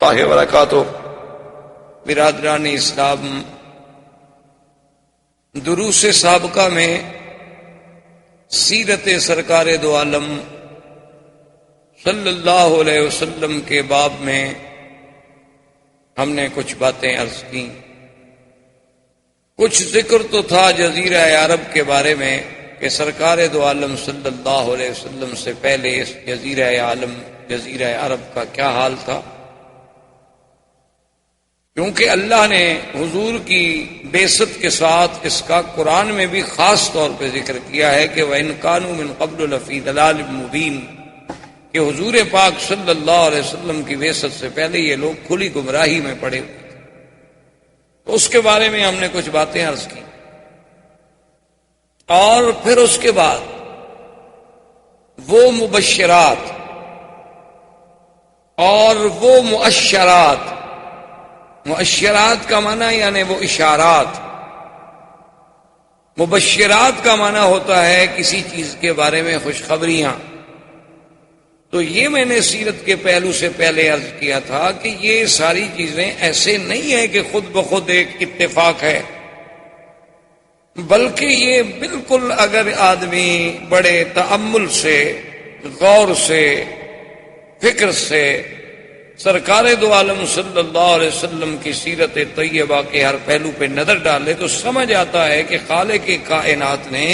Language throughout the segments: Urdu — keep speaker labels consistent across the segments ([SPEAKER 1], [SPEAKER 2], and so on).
[SPEAKER 1] اللہ وبرکاتہ۔ برادران اسلام، دروس سابقہ میں سیرت سرکار دو عالم صلی اللہ علیہ وسلم کے باب میں ہم نے کچھ باتیں عرض کی۔ کچھ ذکر تو تھا جزیرہ عرب کے بارے میں کہ سرکار دو عالم صلی اللہ علیہ وسلم سے پہلے اس جزیرہ عرب کا کیا حال تھا، کیونکہ اللہ نے حضور کی بعثت کے ساتھ اس کا قرآن میں بھی خاص طور پہ ذکر کیا ہے کہ وَإِن كَانُوا مِن قَبْلُ لَفِي ضَلَالٍ مُبِينٍ، کہ حضور پاک صلی اللہ علیہ وسلم کی بعثت سے پہلے یہ لوگ کھلی گمراہی میں پڑے ہوئے تھے۔ تو اس کے بارے میں ہم نے کچھ باتیں عرض کی، اور پھر اس کے بعد وہ مبشرات اور وہ مؤشرات، مؤشرات کا معنی یعنی وہ اشارات، مبشرات کا معنی ہوتا ہے کسی چیز کے بارے میں خوشخبریاں۔ تو یہ میں نے سیرت کے پہلو سے پہلے عرض کیا تھا کہ یہ ساری چیزیں ایسے نہیں ہیں کہ خود بخود ایک اتفاق ہے، بلکہ یہ بالکل اگر آدمی بڑے تأمل سے، غور سے، فکر سے سرکار دو عالم صلی اللہ علیہ وسلم کی سیرت طیبہ کے ہر پہلو پہ نظر ڈالے تو سمجھ آتا ہے کہ خالق کائنات نے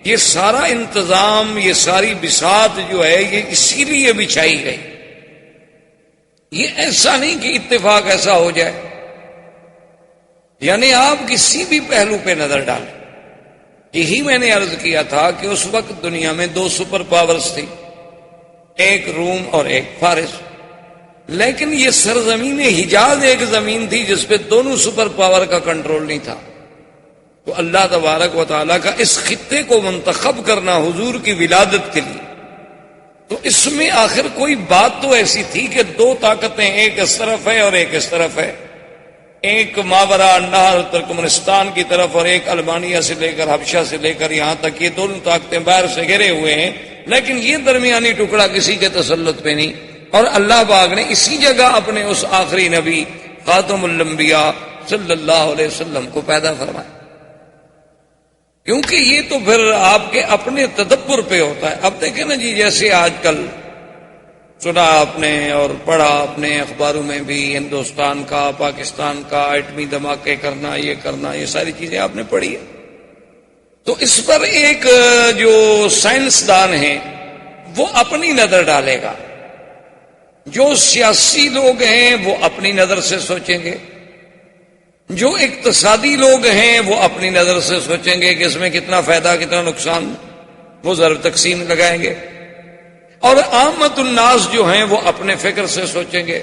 [SPEAKER 1] یہ سارا انتظام، یہ ساری بساط جو ہے یہ اسی لیے بچھائی گئی۔ یہ ایسا نہیں کہ اتفاق ایسا ہو جائے، یعنی آپ کسی بھی پہلو پہ نظر ڈالیں۔ یہی میں نے عرض کیا تھا کہ اس وقت دنیا میں دو سپر پاورز تھی، ایک روم اور ایک فارس، لیکن یہ سرزمین حجاز ایک زمین تھی جس پہ دونوں سپر پاور کا کنٹرول نہیں تھا۔ تو اللہ تبارک و تعالیٰ کا اس خطے کو منتخب کرنا حضور کی ولادت کے لیے، تو اس میں آخر کوئی بات تو ایسی تھی کہ دو طاقتیں، ایک اس طرف ہے اور ایک اس طرف ہے، ایک ماورا نہر ترکمنستان کی طرف اور ایک المانیہ سے لے کر حبشہ سے لے کر یہاں تک، یہ دونوں طاقتیں باہر سے گھرے ہوئے ہیں، لیکن یہ درمیانی ٹکڑا کسی کے تسلط پہ نہیں۔ اور اللہ پاک نے اسی جگہ اپنے اس آخری نبی خاتم الانبیاء صلی اللہ علیہ وسلم کو پیدا فرمایا، کیونکہ یہ تو پھر آپ کے اپنے تدبر پہ ہوتا ہے۔ اب دیکھیں نا جی، جیسے آج کل سنا آپ نے اور پڑھا اپنے اخباروں میں بھی، ہندوستان کا، پاکستان کا ایٹمی دھماکے کرنا، یہ ساری چیزیں آپ نے پڑھی ہے۔ تو اس پر ایک جو سائنسدان ہیں وہ اپنی نظر ڈالے گا، جو سیاسی لوگ ہیں وہ اپنی نظر سے سوچیں گے، جو اقتصادی لوگ ہیں وہ اپنی نظر سے سوچیں گے کہ اس میں کتنا فائدہ کتنا نقصان، وہ ضرب تقسیم لگائیں گے، اور عامت الناس جو ہیں وہ اپنے فکر سے سوچیں گے،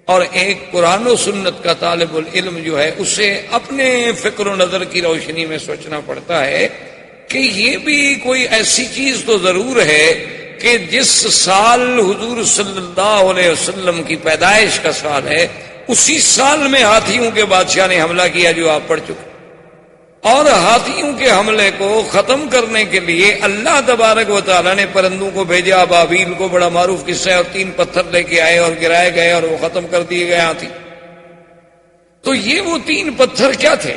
[SPEAKER 1] اور ایک قرآن و سنت کا طالب العلم جو ہے اسے اپنے فکر و نظر کی روشنی میں سوچنا پڑتا ہے کہ یہ بھی کوئی ایسی چیز تو ضرور ہے کہ جس سال حضور صلی اللہ علیہ وسلم کی پیدائش کا سال ہے، اسی سال میں ہاتھیوں کے بادشاہ نے حملہ کیا جو آپ پڑھ چکے، اور ہاتھیوں کے حملے کو ختم کرنے کے لیے اللہ تبارک و تعالیٰ نے پرندوں کو بھیجا، ابابیل کو، بڑا معروف قصہ ہے، اور 3 پتھر لے کے آئے اور گرائے گئے اور وہ ختم کر دیے گئے ہاتھی۔ تو یہ وہ 3 پتھر کیا تھے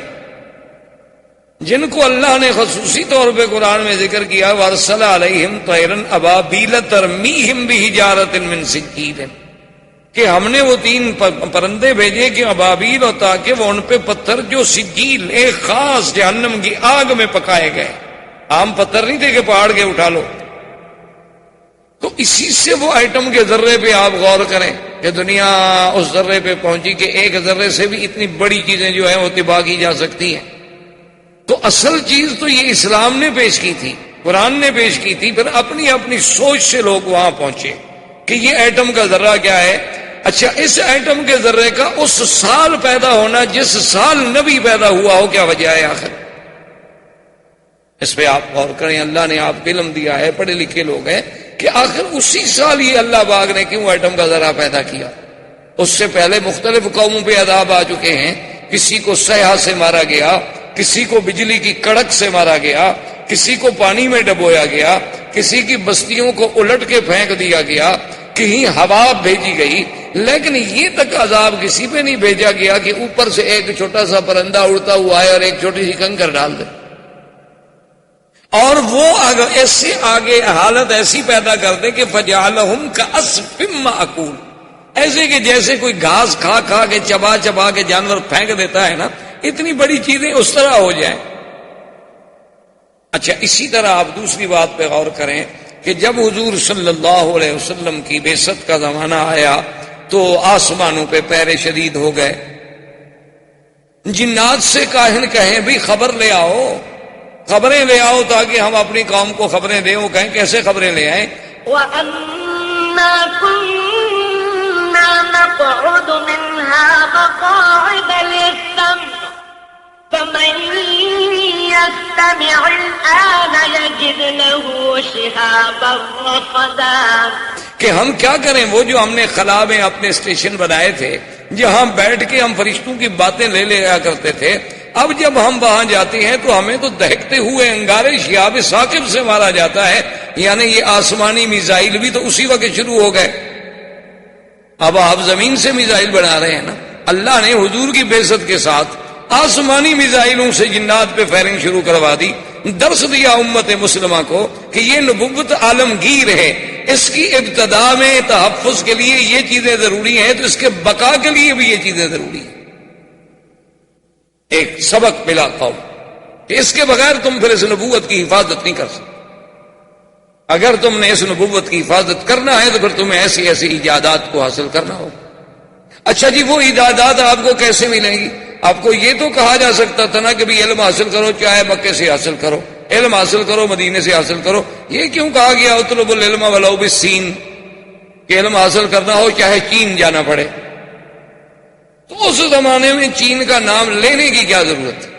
[SPEAKER 1] جن کو اللہ نے خصوصی طور پہ قرآن میں ذکر کیا، وَأَرْسَلَ عَلَيْهِمْ طَيْرًا أَبَابِيلَ تَرْمِيهِمْ بِحِجَارَةٍ مِّن سِجِّيلٍ، کہ ہم نے وہ 3 پرندے بھیجے کہ ابابیل، اور تاکہ وہ ان پہ پتھر جو سجیل، ایک خاص جہنم کی آگ میں پکائے گئے، عام پتھر نہیں تھے کہ پہاڑ کے اٹھا لو۔ تو اسی سے وہ ایٹم کے ذرے پہ آپ غور کریں کہ دنیا اس ذرے پہ پہنچی کہ ایک ذرے سے بھی اتنی بڑی چیزیں جو ہیں وہ طباع کی جا سکتی ہیں۔ تو اصل چیز تو یہ اسلام نے پیش کی تھی، قرآن نے پیش کی تھی، پھر اپنی اپنی سوچ سے لوگ وہاں پہنچے کہ یہ ایٹم کا ذرہ کیا ہے۔ اچھا، اس ایٹم کے ذرے کا اس سال پیدا ہونا جس سال نبی پیدا ہوا ہو، کیا وجہ ہے آخر؟ اس پہ آپ غور کریں، اللہ نے آپ کو علم دیا ہے، پڑھے لکھے لوگ ہیں، کہ آخر اسی سال یہ اللہ پاک نے کیوں ایٹم کا ذرہ پیدا کیا؟ اس سے پہلے مختلف قوموں پہ عذاب آ چکے ہیں، کسی کو سیاح سے مارا گیا، کسی کو بجلی کی کڑک سے مارا گیا، کسی کو پانی میں ڈبویا گیا، کسی کی بستیوں کو الٹ کے پھینک دیا گیا، کہیں ہوا بھیجی گئی، لیکن یہ تک عذاب کسی پہ نہیں بھیجا گیا کہ اوپر سے ایک چھوٹا سا پرندہ اڑتا ہوا آئے اور ایک چھوٹی سی کنکر ڈال دے، اور وہ اس سے آگے حالت ایسی پیدا کر دے کہ فجعلہم کعصف مأکول، ایسے کہ جیسے کوئی گھاس کھا کھا کے چبا چبا کے جانور پھینک دیتا ہے نا، اتنی بڑی چیزیں اس طرح ہو جائیں۔ اچھا، اسی طرح آپ دوسری بات پہ غور کریں کہ جب حضور صلی اللہ علیہ وسلم کی بعثت کا زمانہ آیا تو آسمانوں پہ پہرے شدید ہو گئے، جنات سے کاہن کہیں بھی خبر لے آؤ، خبریں لے آؤ تاکہ ہم اپنی قوم کو خبریں دیں۔ وہ کہیں کیسے خبریں لے آئیں؟
[SPEAKER 2] وَأَنَّا كُنَّا نَقْعُدُ مِنْهَا مَقَاعِدَ لِلسَّمْعِ فَمَن يَسْتَمِعِ الْآنَ يَجِدْ لَهُ شِهَابًا رَّصَدًا۔
[SPEAKER 1] کہ ہم کیا کریں، وہ جو ہم نے خلا میں اپنے اسٹیشن بنائے تھے جہاں بیٹھ کے ہم فرشتوں کی باتیں لے لیا کرتے تھے، اب جب ہم وہاں جاتے ہیں تو ہمیں تو دہکتے ہوئے انگارے شہاب ثاقب سے مارا جاتا ہے، یعنی یہ آسمانی میزائل بھی تو اسی وقت شروع ہو گئے۔ اب آپ زمین سے میزائل بنا رہے ہیں نا، اللہ نے حضور کی بعثت کے ساتھ آسمانی میزائلوں سے جنات پہ فائرنگ شروع کروا دی، درس دیا امت مسلمہ کو کہ یہ نبوت عالمگیر ہے، اس کی ابتدا میں تحفظ کے لیے یہ چیزیں ضروری ہیں تو اس کے بقا کے لیے بھی یہ چیزیں ضروری ہیں۔ ایک سبق ملا قوم کہ اس کے بغیر تم پھر اس نبوت کی حفاظت نہیں کر سکتے۔ اگر تم نے اس نبوت کی حفاظت کرنا ہے تو پھر تمہیں ایسی ایسی ایجادات کو حاصل کرنا ہوگا۔ اچھا جی، وہ ایجادات آپ کو کیسے ملیں گی؟ آپ کو یہ تو کہا جا سکتا تھا نا کہ بھی علم حاصل کرو، چاہے مکے سے حاصل کرو، علم حاصل کرو مدینے سے حاصل کرو۔ یہ کیوں کہا گیا اطلب العلم ولو بالسین، کہ علم حاصل کرنا ہو چاہے چین جانا پڑے؟ تو اس زمانے میں چین کا نام لینے کی کیا ضرورت ہے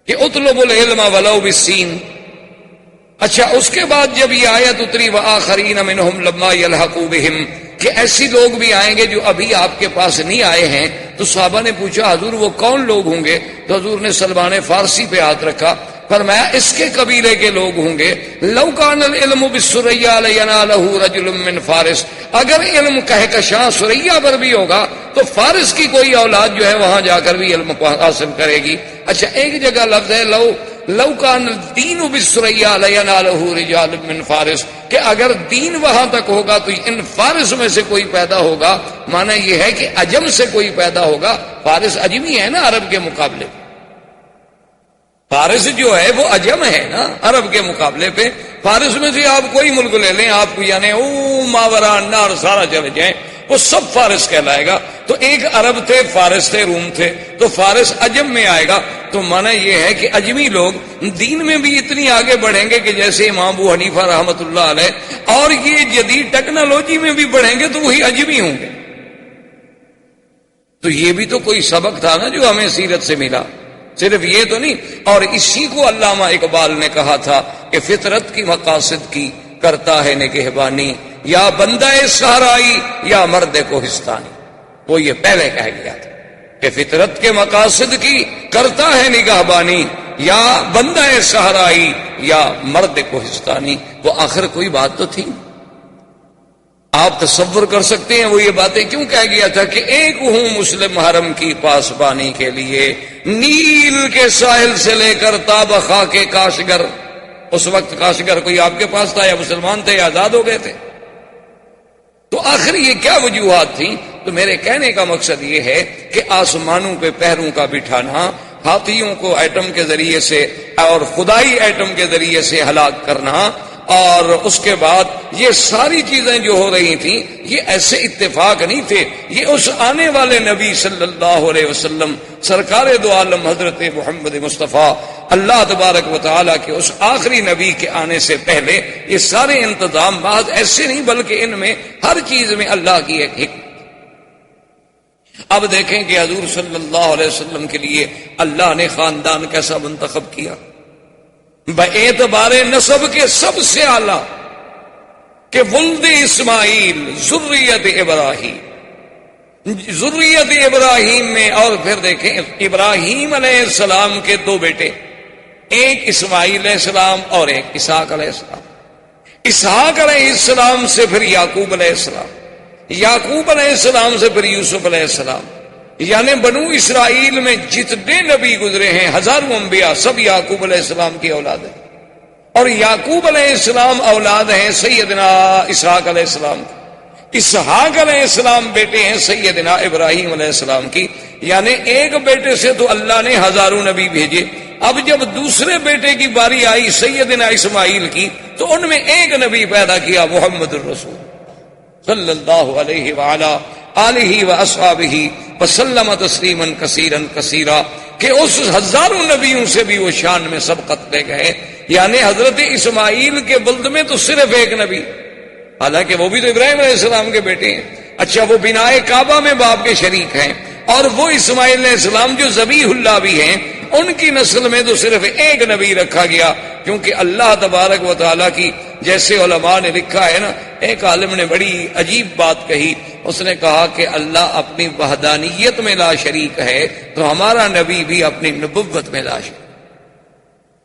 [SPEAKER 1] کہ اطلب العلم ولو بالسین؟ اچھا، اس کے بعد جب یہ آیت اتری وآخرین منہم لما یلحقوا بہم، کہ ایسی لوگ بھی آئیں گے جو ابھی آپ کے پاس نہیں آئے ہیں، تو صحابہ نے پوچھا حضور وہ کون لوگ ہوں گے؟ تو حضور نے سلمان فارسی پہ ہاتھ رکھا، فرمایا اس کے قبیلے کے لوگ ہوں گے۔ لو کان العلم بالسریا لینالہ رجل من فارس، اگر علم کہکشاں سریا پر بھی ہوگا تو فارس کی کوئی اولاد جو ہے وہاں جا کر بھی علم حاصل کرے گی۔ اچھا، ایک جگہ لفظ ہے لو کان الدین بالسریا لینالہ رجال من فارس، کہ اگر دین وہاں تک ہوگا تو ان فارس میں سے کوئی پیدا ہوگا، معنی یہ ہے کہ عجم سے کوئی پیدا ہوگا۔ فارس عجمی ہے نا عرب کے مقابلے، فارس جو ہے وہ عجم ہے نا عرب کے مقابلے پہ۔ فارس میں سے آپ کوئی ملک لے لیں، آپ کو یعنی ماورا النار سارا چلے جائیں، وہ سب فارس کہلائے گا۔ تو ایک عرب تھے، فارس تھے، روم تھے، تو فارس عجم میں آئے گا۔ تو معنی یہ ہے کہ عجمی لوگ دین میں بھی اتنی آگے بڑھیں گے کہ جیسے امام ابو حنیفہ رحمۃ اللہ علیہ، اور یہ جدید ٹیکنالوجی میں بھی بڑھیں گے تو وہی عجمی ہوں گے۔ تو یہ بھی تو کوئی سبق تھا نا جو ہمیں سیرت سے ملا، صرف یہ تو نہیں۔ اور اسی کو علامہ اقبال نے کہا تھا کہ فطرت کی مقاصد کی کرتا ہے نگہبانی، یا بندہ صحرائی یا مرد کوہستانی۔ وہ یہ پہلے کہہ گیا تھا کہ فطرت کے مقاصد کی کرتا ہے نگہبانی، یا بندہ صحرائی یا مرد کوہستانی۔ وہ آخر کوئی بات تو تھی۔ آپ تصور کر سکتے ہیں وہ یہ باتیں کیوں کہہ گیا تھا کہ ایک ہوں مسلم حرم کی پاسبانی کے لیے، نیل کے ساحل سے لے کر تاب خاک کاشگر۔ اس وقت کاشگر کوئی آپ کے پاس تھا یا مسلمان تھے یا آزاد ہو گئے تھے؟ تو آخر یہ کیا وجوہات تھیں؟ تو میرے کہنے کا مقصد یہ ہے کہ آسمانوں پہ پہروں کا بٹھانا، ہاتھیوں کو ایٹم کے ذریعے سے اور خدائی ایٹم کے ذریعے سے ہلاک کرنا، اور اس کے بعد یہ ساری چیزیں جو ہو رہی تھیں یہ ایسے اتفاق نہیں تھے، یہ اس آنے والے نبی صلی اللہ علیہ وسلم سرکار دو عالم حضرت محمد مصطفیٰ اللہ تبارک و تعالیٰ کے اس آخری نبی کے آنے سے پہلے یہ سارے انتظام محض ایسے نہیں، بلکہ ان میں ہر چیز میں اللہ کی ایک حکمت۔ اب دیکھیں کہ حضور صلی اللہ علیہ وسلم کے لیے اللہ نے خاندان کیسا منتخب کیا، باعتبار نسب کے سب سے اعلیٰ، کہ ولد اسماعیل ذریت ابراہیم، ذریت ابراہیم میں، اور پھر دیکھیں ابراہیم علیہ السلام کے دو بیٹے، ایک اسماعیل علیہ السلام اور ایک اسحاق علیہ السلام۔ اسحاق علیہ السلام سے پھر یعقوب علیہ السلام، یعقوب علیہ السلام سے پھر یوسف علیہ السلام، یعنی بنو اسرائیل میں جتنے نبی گزرے ہیں ہزاروں انبیاء سب یعقوب علیہ السلام کی اولاد ہیں، اور یعقوب علیہ السلام اولاد ہیں سیدنا اسحاق علیہ السلام کی، اسحاق علیہ السلام بیٹے ہیں سیدنا ابراہیم علیہ السلام کی، یعنی ایک بیٹے سے تو اللہ نے ہزاروں نبی بھیجے۔ اب جب دوسرے بیٹے کی باری آئی سیدنا اسماعیل کی تو ان میں ایک نبی پیدا کیا محمد الرسول صلی اللہ علیہ وآلہ آلہ واصحابہ وسلم تسلیما کثیرا کثیرا، کہ اس ہزاروں نبیوں سے بھی وہ شان میں سبقت لے گئے۔ یعنی حضرت اسماعیل کے بلد میں تو صرف ایک نبی، حالانکہ وہ بھی تو ابراہیم علیہ السلام کے بیٹے ہیں، اچھا وہ بنائے کعبہ میں باپ کے شریک ہیں، اور وہ اسماعیل علیہ السلام جو ذبیح اللہ بھی ہیں ان کی نسل میں تو صرف ایک نبی رکھا گیا، کیونکہ اللہ تبارک و تعالیٰ کی، جیسے علماء نے لکھا ہے نا، ایک عالم نے بڑی عجیب بات کہی، اس نے کہا کہ اللہ اپنی وحدانیت میں لا شریک ہے تو ہمارا نبی بھی اپنی نبوت میں لا شریک،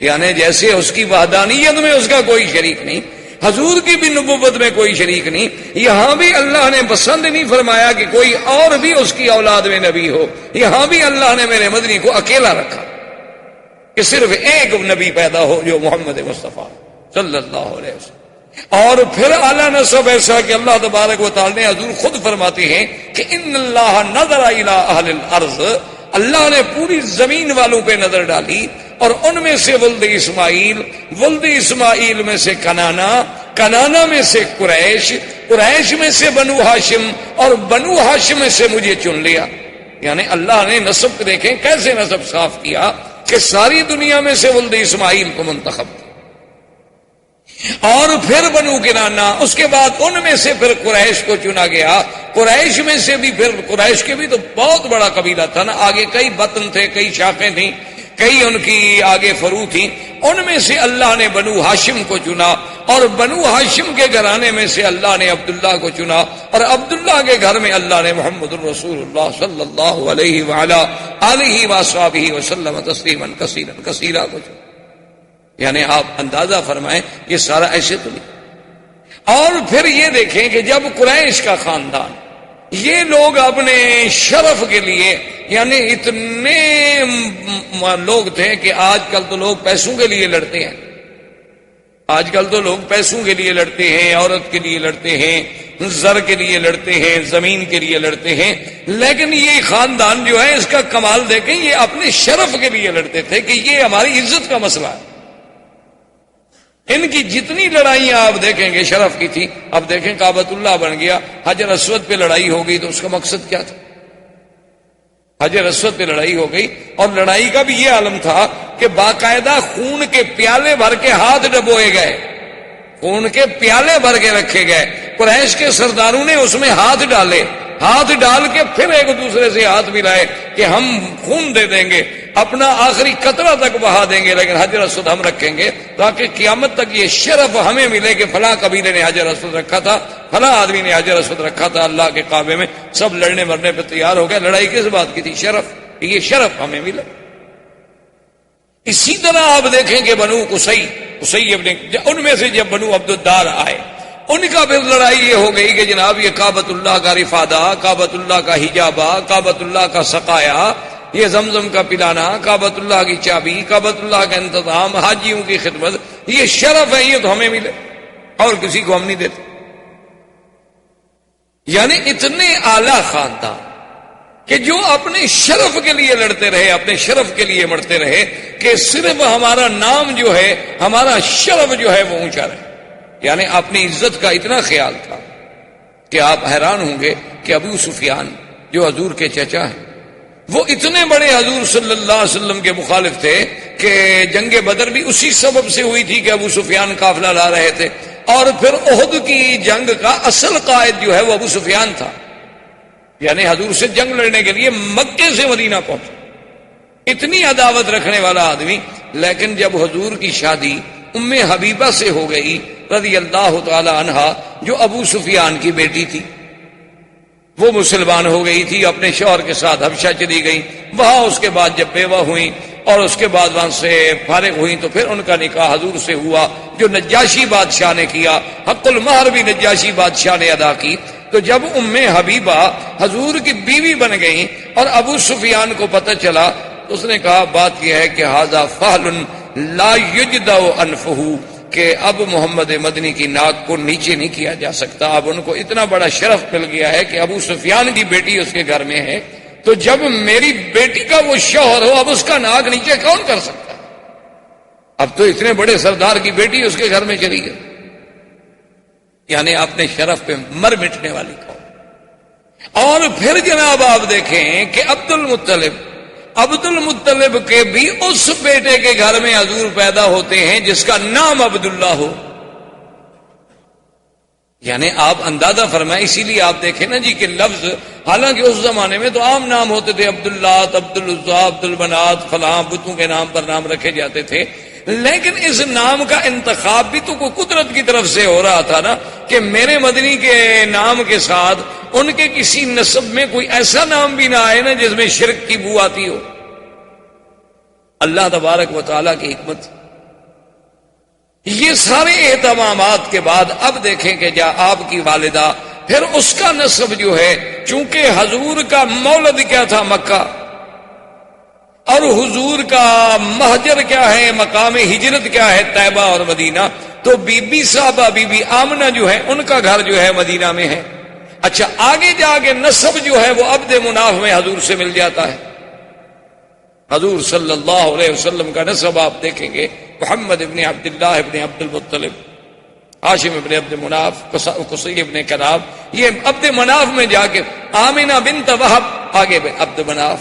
[SPEAKER 1] یعنی جیسے اس کی وحدانیت میں اس کا کوئی شریک نہیں، حضور کی بھی نبوت میں کوئی شریک نہیں، یہاں بھی اللہ نے پسند نہیں فرمایا کہ کوئی اور بھی اس کی اولاد میں نبی ہو، یہاں بھی اللہ نے میرے مدنی کو اکیلا رکھا کہ صرف ایک نبی پیدا ہو جو محمد مصطفیٰ صلی اللہ علیہ وسلم۔ اور پھر اعلیٰ نسب ایسا کہ اللہ تبارک و تعالی نے حضور خود فرماتے ہیں کہ ان اللہ نظر الی اہل الارض، اللہ نے پوری زمین والوں پہ نظر ڈالی، اور ان میں سے ولد اسماعیل میں سے کنانا میں سے قریش میں سے بنو ہاشم، اور بنو ہاشم میں سے مجھے چن لیا۔ یعنی اللہ نے نسب دیکھیں کیسے نسب صاف کیا کہ ساری دنیا میں سے ولد اسماعیل کو منتخب کیا، اور پھر بنو کنانا، اس کے بعد ان میں سے پھر قریش کو چنا گیا، قریش میں سے بھی پھر قریش کے بھی تو بہت بڑا قبیلہ تھا نا، آگے کئی بطن تھے، کئی شاخیں تھیں، کئی ان کی آگے فرو تھیں، ان میں سے اللہ نے بنو ہاشم کو چنا، اور بنو ہاشم کے گھرانے میں سے اللہ نے عبداللہ کو چنا، اور عبداللہ کے گھر میں اللہ نے محمد الرسول اللہ صلی اللہ علیہ وآلہ آلہ وصحبہ وسلم تسلیما کثیرا کثیرا کو چنا۔ یعنی آپ اندازہ فرمائیں یہ سارا ایسے تو نہیں۔ اور پھر یہ دیکھیں کہ جب قریش کا خاندان، یہ لوگ اپنے شرف کے لیے، یعنی اتنے لوگ تھے کہ آج کل تو لوگ پیسوں کے لیے لڑتے ہیں، آج کل تو لوگ پیسوں کے لیے لڑتے ہیں، عورت کے لیے لڑتے ہیں، زر کے لیے لڑتے ہیں، زمین کے لیے لڑتے ہیں، لیکن یہ خاندان جو ہے اس کا کمال دیکھیں، یہ اپنے شرف کے لیے لڑتے تھے کہ یہ ہماری عزت کا مسئلہ ہے۔ ان کی جتنی لڑائیاں آپ دیکھیں گے شرف کی تھی، اب دیکھیں کعبۃ اللہ بن گیا، حجر اسود پہ لڑائی ہو گئی تو اس کا مقصد کیا تھا؟ حجر اسود پہ لڑائی ہو گئی، اور لڑائی کا بھی یہ عالم تھا کہ باقاعدہ خون کے پیالے بھر کے ہاتھ ڈبوئے گئے، خون کے پیالے بھر کے رکھے گئے، قریش کے سرداروں نے اس میں ہاتھ ڈالے، ہاتھ ڈال کے پھر ایک دوسرے سے ہاتھ ملائے کہ ہم خون دے دیں گے، اپنا آخری قطرہ تک بہا دیں گے، لیکن حجر اسود ہم رکھیں گے تاکہ قیامت تک یہ شرف ہمیں ملے کہ فلاں قبیلے نے حجر اسود رکھا تھا، فلاں آدمی نے حجر اسود رکھا تھا اللہ کے کعبے میں۔ سب لڑنے مرنے پہ تیار ہو گئے، لڑائی کس بات کی تھی؟ شرف، یہ شرف ہمیں ملا۔ اسی طرح آپ دیکھیں کہ بنو قصی ان میں سے جب بنو عبدالدار آئے، ان کا پھر لڑائی یہ ہو گئی کہ جناب یہ کعبۃ اللہ کا رفادہ، کعبۃ اللہ کا حجابہ، کعبۃ اللہ کا سقایا، یہ زمزم کا پلانا، کعبۃ اللہ کی چابی، کعبۃ اللہ کا انتظام، حاجیوں کی خدمت، یہ شرف ہے، یہ تو ہمیں ملے اور کسی کو ہم نہیں دیتے۔ یعنی اتنے اعلی خاندان کہ جو اپنے شرف کے لیے لڑتے رہے، اپنے شرف کے لیے مرتے رہے کہ صرف ہمارا نام جو ہے، ہمارا شرف جو ہے وہ اونچا رہے۔ یعنی اپنی عزت کا اتنا خیال تھا کہ آپ حیران ہوں گے کہ ابو سفیان جو حضور کے چچا ہیں، وہ اتنے بڑے حضور صلی اللہ علیہ وسلم کے مخالف تھے کہ جنگ بدر بھی اسی سبب سے ہوئی تھی کہ ابو سفیان قافلہ لا رہے تھے، اور پھر احد کی جنگ کا اصل قائد جو ہے وہ ابو سفیان تھا، یعنی حضور سے جنگ لڑنے کے لیے مکے سے مدینہ پہنچا، اتنی عداوت رکھنے والا آدمی۔ لیکن جب حضور کی شادی ام حبیبہ سے ہو گئی رضی اللہ تعالی عنہا، جو ابو سفیان کی بیٹی تھی، وہ مسلمان ہو گئی تھی، اپنے شوہر کے ساتھ حبشہ چلی گئی، وہاں اس کے بعد جب بیوہ ہوئی اور اس کے بعد وہاں سے فارغ ہوئی تو پھر ان کا نکاح حضور سے ہوا جو نجاشی بادشاہ نے کیا، حق المہر بھی نجاشی بادشاہ نے ادا کی۔ تو جب ام حبیبہ حضور کی بیوی بن گئیں اور ابو سفیان کو پتہ چلا تو اس نے کہا بات یہ ہے کہ ھذا فحل لا یجدع انفہ، کہ اب محمد مدنی کی ناک کو نیچے نہیں کیا جا سکتا. اب ان کو اتنا بڑا شرف مل گیا ہے کہ ابو سفیان کی بیٹی اس کے گھر میں ہے، تو جب میری بیٹی کا وہ شوہر ہو اب اس کا ناک نیچے کون کر سکتا؟ اب تو اتنے بڑے سردار کی بیٹی اس کے گھر میں چلی گئی. یعنی اپنے شرف پہ مر مٹنے والی قوم. اور پھر جناب آپ دیکھیں کہ عبد المطلب کے بھی اس بیٹے کے گھر میں حضور پیدا ہوتے ہیں جس کا نام عبداللہ ہو. یعنی آپ اندازہ فرمائیں. اسی لیے آپ دیکھیں نا جی کہ لفظ، حالانکہ اس زمانے میں تو عام نام ہوتے تھے، عبداللہ، عبدالعزیٰ، عبدالمنات، فلاں بتوں کے نام پر نام رکھے جاتے تھے، لیکن اس نام کا انتخاب بھی تو کوئی قدرت کی طرف سے ہو رہا تھا نا، کہ میرے مدنی کے نام کے ساتھ ان کے کسی نسب میں کوئی ایسا نام بھی نہ آئے نا جس میں شرک کی بو آتی ہو. اللہ تبارک و تعالیٰ کی حکمت. یہ سارے اہتمامات کے بعد اب دیکھیں کہ جا آپ کی والدہ، پھر اس کا نسب جو ہے، چونکہ حضور کا مولد کیا تھا مکہ، اور حضور کا مہجر کیا ہے، مقام ہجرت کیا ہے طیبہ اور مدینہ، تو بی بی صاحبہ بی بی آمنہ جو ہے ان کا گھر جو ہے مدینہ میں ہے. اچھا آگے جا کے نسب جو ہے وہ عبد مناف میں حضور سے مل جاتا ہے. حضور صلی اللہ علیہ وسلم کا نسب آپ دیکھیں گے، محمد ابن عبداللہ ابن عبد المطلب، ہاشم ابن عبد مناف، قصی ابن کلاب، یہ عبد مناف میں جا کے آمنہ بنت وہب، آگے عبد مناف،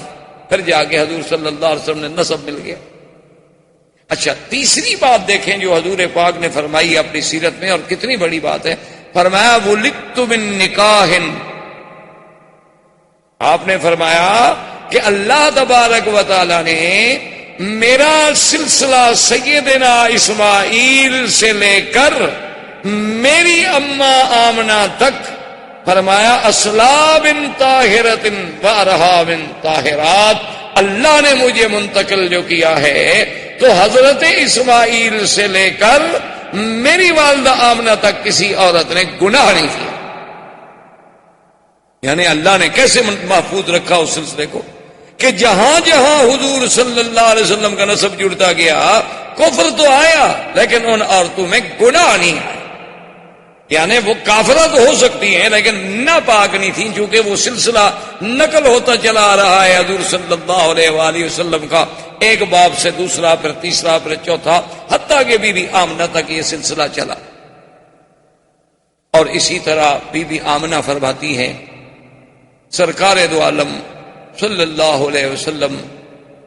[SPEAKER 1] پھر جا کے حضور صلی اللہ علیہ وسلم نے نسب مل گیا. اچھا تیسری بات دیکھیں جو حضور پاک نے فرمائی اپنی سیرت میں، اور کتنی بڑی بات ہے، فرمایا ولدت من نکاح. آپ نے فرمایا کہ اللہ تبارک و تعالی نے میرا سلسلہ سیدنا اسماعیل سے لے کر میری اماں آمنہ تک، فرمایا اصلاب طاہرۃ و ارحام طاہرات، اللہ نے مجھے منتقل جو کیا ہے تو حضرت اسماعیل سے لے کر میری والدہ آمنہ تک کسی عورت نے گناہ نہیں کیا. یعنی اللہ نے کیسے محفوظ رکھا اس سلسلے کو کہ جہاں جہاں حضور صلی اللہ علیہ وسلم کا نسب جڑتا گیا، کفر تو آیا لیکن ان عورتوں میں گناہ نہیں آیا. یعنی وہ کافرہ تو ہو سکتی ہیں لیکن ناپاک نہیں تھیں، چونکہ وہ سلسلہ نقل ہوتا چلا آ رہا ہے حضور صلی اللہ علیہ وآلہ وسلم کا، ایک باپ سے دوسرا، پھر تیسرا، پھر چوتھا، حتیٰ کہ بی بی آمنہ تک یہ سلسلہ چلا. اور اسی طرح بی بی آمنہ فرماتی ہیں سرکار دو عالم صلی اللہ علیہ وسلم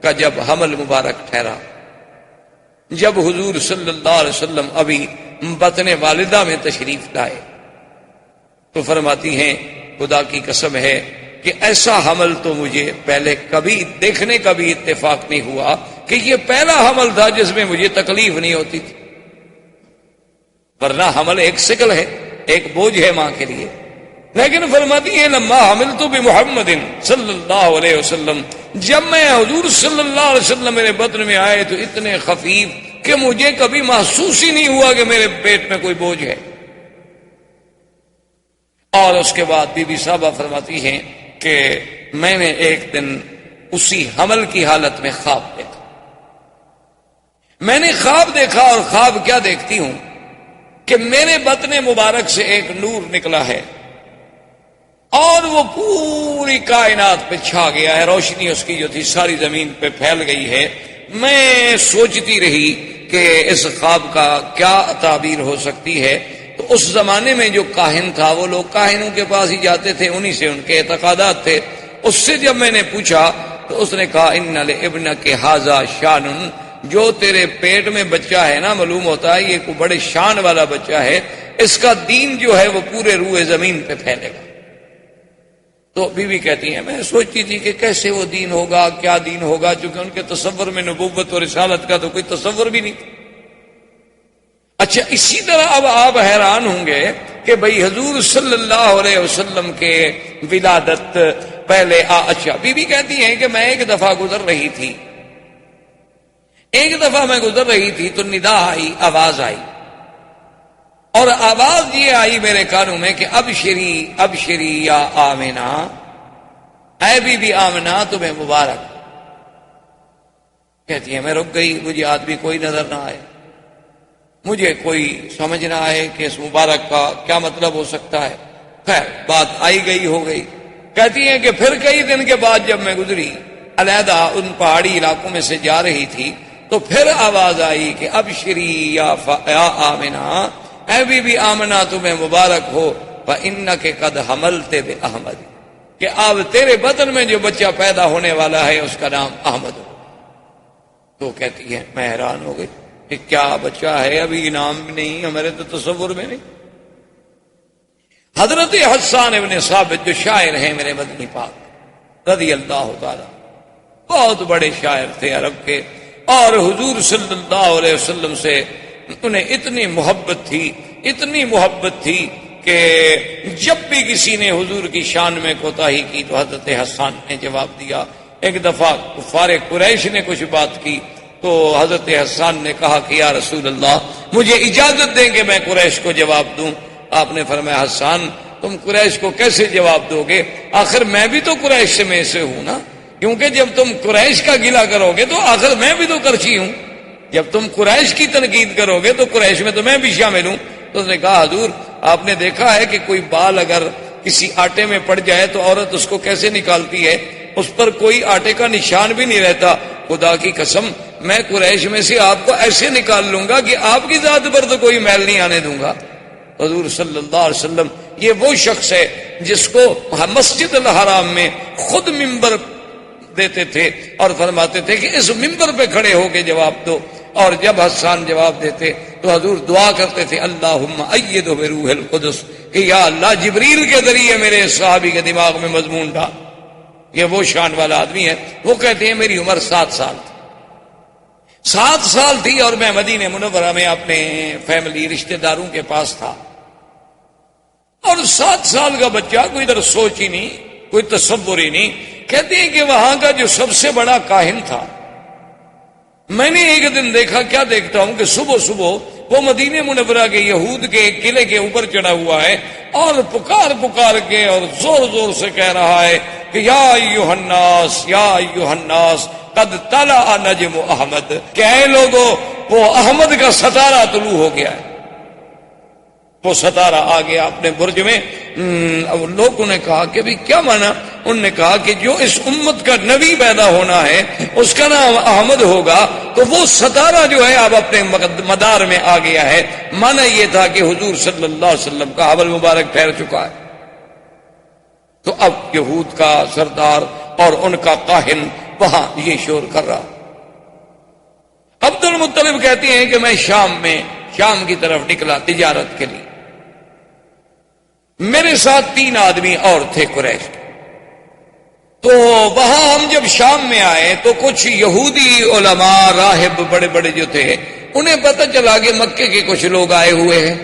[SPEAKER 1] کا جب حمل مبارک ٹھہرا، جب حضور صلی اللہ علیہ وسلم ابھی بطن والدہ میں تشریف لائے، تو فرماتی ہیں خدا کی قسم ہے کہ ایسا حمل تو مجھے پہلے کبھی دیکھنے کا بھی اتفاق نہیں ہوا کہ یہ پہلا حمل تھا جس میں مجھے تکلیف نہیں ہوتی تھی. ورنہ حمل ایک ثقل ہے، ایک بوجھ ہے ماں کے لیے، لیکن فرماتی ہے لما حملت بمحمد صلی اللہ علیہ وسلم، جب میں حضور صلی اللہ علیہ وسلم میرے بطن میں آئے تو اتنے خفیف کہ مجھے کبھی محسوس ہی نہیں ہوا کہ میرے پیٹ میں کوئی بوجھ ہے. اور اس کے بعد بی بی صاحبہ فرماتی ہیں کہ میں نے ایک دن اسی حمل کی حالت میں خواب دیکھا. میں نے خواب دیکھا، اور خواب کیا دیکھتی ہوں کہ میرے بطن مبارک سے ایک نور نکلا ہے اور وہ پوری کائنات پہ چھا گیا ہے، روشنی اس کی جو تھی ساری زمین پہ پھیل گئی ہے. میں سوچتی رہی کہ اس خواب کا کیا تعبیر ہو سکتی ہے. تو اس زمانے میں جو کاہن تھا، وہ لوگ کاہنوں کے پاس ہی جاتے تھے، انہی سے ان کے اعتقادات تھے. اس سے جب میں نے پوچھا تو اس نے کہا ان لابنک ھذا شان، جو تیرے پیٹ میں بچہ ہے نا، معلوم ہوتا ہے یہ کوئی بڑے شان والا بچہ ہے، اس کا دین جو ہے وہ پورے روئے زمین پہ پھیلے گا. تو بیوی کہتی ہیں میں سوچتی تھی کہ کیسے وہ دین ہوگا، کیا دین ہوگا، چونکہ ان کے تصور میں نبوت اور رسالت کا تو کوئی تصور بھی نہیں. اچھا اسی طرح اب آپ حیران ہوں گے کہ بھئی حضور صلی اللہ علیہ وسلم کے ولادت پہلے اچھا بیوی کہتی ہیں کہ میں ایک دفعہ گزر رہی تھی تو ندا آئی، آواز آئی اور آواز یہ آئی میرے کانوں میں کہ ابشری ابشری یا آمنہ، اے بی بی آمنہ تمہیں مبارک۔ کہتی ہے میں رک گئی، مجھے آدمی کوئی نظر نہ آئے، مجھے کوئی سمجھ نہ آئے کہ اس مبارک کا کیا مطلب ہو سکتا ہے۔ خیر بات آئی گئی ہو گئی۔ کہتی ہیں کہ پھر کئی دن کے بعد جب میں گزری، علیحدہ ان پہاڑی علاقوں میں سے جا رہی تھی، تو پھر آواز آئی کہ ابشری یا آمنہ، اے بی بی آمنہ تمہیں مبارک ہو، فإنک قد حملت بأحمد، کہ اب تیرے بدن میں جو بچہ پیدا ہونے والا ہے اس کا نام احمد ہو۔ تو کہتی ہے میں حیران ہو گئی کہ کیا بچہ ہے، ابھی نام بھی نہیں، ہمارے تو تصور میں نہیں۔ حضرت حسان ابن ثابت جو شاعر ہیں میرے مدنی پاک رضی اللہ تعالی، بہت بڑے شاعر تھے عرب کے، اور حضور صلی اللہ علیہ وسلم سے انہیں اتنی محبت تھی کہ جب بھی کسی نے حضور کی شان میں کوتاہی کی تو حضرت حسان نے جواب دیا۔ ایک دفعہ کفار قریش نے کچھ بات کی تو حضرت حسان نے کہا کہ یا رسول اللہ مجھے اجازت دیں کہ میں قریش کو جواب دوں۔ آپ نے فرمایا حسان تم قریش کو کیسے جواب دو گے، آخر میں بھی تو قریش میں سے ہوں نا، کیونکہ جب تم قریش کا گلہ کرو گے تو آخر میں بھی تو کرچی ہوں، جب تم قریش کی تنقید کرو گے تو قریش میں تو میں بھی شامل ہوں۔ تو اس نے کہا حضور آپ نے دیکھا ہے کہ کوئی بال اگر کسی آٹے میں پڑ جائے تو عورت اس کو کیسے نکالتی ہے، اس پر کوئی آٹے کا نشان بھی نہیں رہتا، خدا کی قسم میں قریش میں سے آپ کو ایسے نکال لوں گا کہ آپ کی ذات پر تو کوئی میل نہیں آنے دوں گا۔ حضور صلی اللہ علیہ وسلم یہ وہ شخص ہے جس کو مسجد الحرام میں خود ممبر دیتے تھے اور فرماتے تھے کہ اس ممبر پہ کھڑے ہو کے جواب دو، اور جب حسان جواب دیتے تو حضور دعا کرتے تھے اللہم ایدہ بروح القدس، کہ یا اللہ جبریل کے ذریعے میرے صحابی کے دماغ میں مضمون ڈال۔ یہ وہ شان والا آدمی ہے۔ وہ کہتے ہیں میری عمر 7 سال تھی، 7 سال تھی اور میں مدینہ منورہ میں اپنے فیملی رشتہ داروں کے پاس تھا، اور 7 سال کا بچہ کوئی ادھر سوچ ہی نہیں، کوئی تصور ہی نہیں۔ کہتے ہیں کہ وہاں کا جو سب سے بڑا کاہن تھا، میں نے ایک دن دیکھا، کیا دیکھتا ہوں کہ صبح صبح وہ مدینہ منورہ کے یہود کے قلعے کے اوپر چڑھا ہوا ہے اور پکار کے اور زور زور سے کہہ رہا ہے کہ یا ایھا الناس یا ایھا الناس قد طلع نجم احمد، کہ اے لوگو وہ احمد کا ستارہ طلوع ہو گیا ہے۔ وہ ستارہ آ گیا اپنے برج میں۔ لوگوں نے کہا کہ بھی کیا مانا؟ انہوں نے کہا کہ جو اس امت کا نبی پیدا ہونا ہے اس کا نام احمد ہوگا، تو وہ ستارہ جو ہے اب اپنے مدار میں آ گیا ہے۔ مانا یہ تھا کہ حضور صلی اللہ علیہ وسلم کا حبل مبارک ٹھہر چکا ہے۔ تو اب یہود کا سردار اور ان کا کاہن وہاں یہ شور کر رہا۔ عبد المطلب کہتے ہیں کہ میں شام کی طرف نکلا تجارت کے لیے، میرے ساتھ 3 آدمی اور تھے قریش کے۔ تو وہاں ہم جب شام میں آئے تو کچھ یہودی علماء راہب بڑے بڑے جو تھے انہیں پتہ چلا کہ مکے کے کچھ لوگ آئے ہوئے ہیں،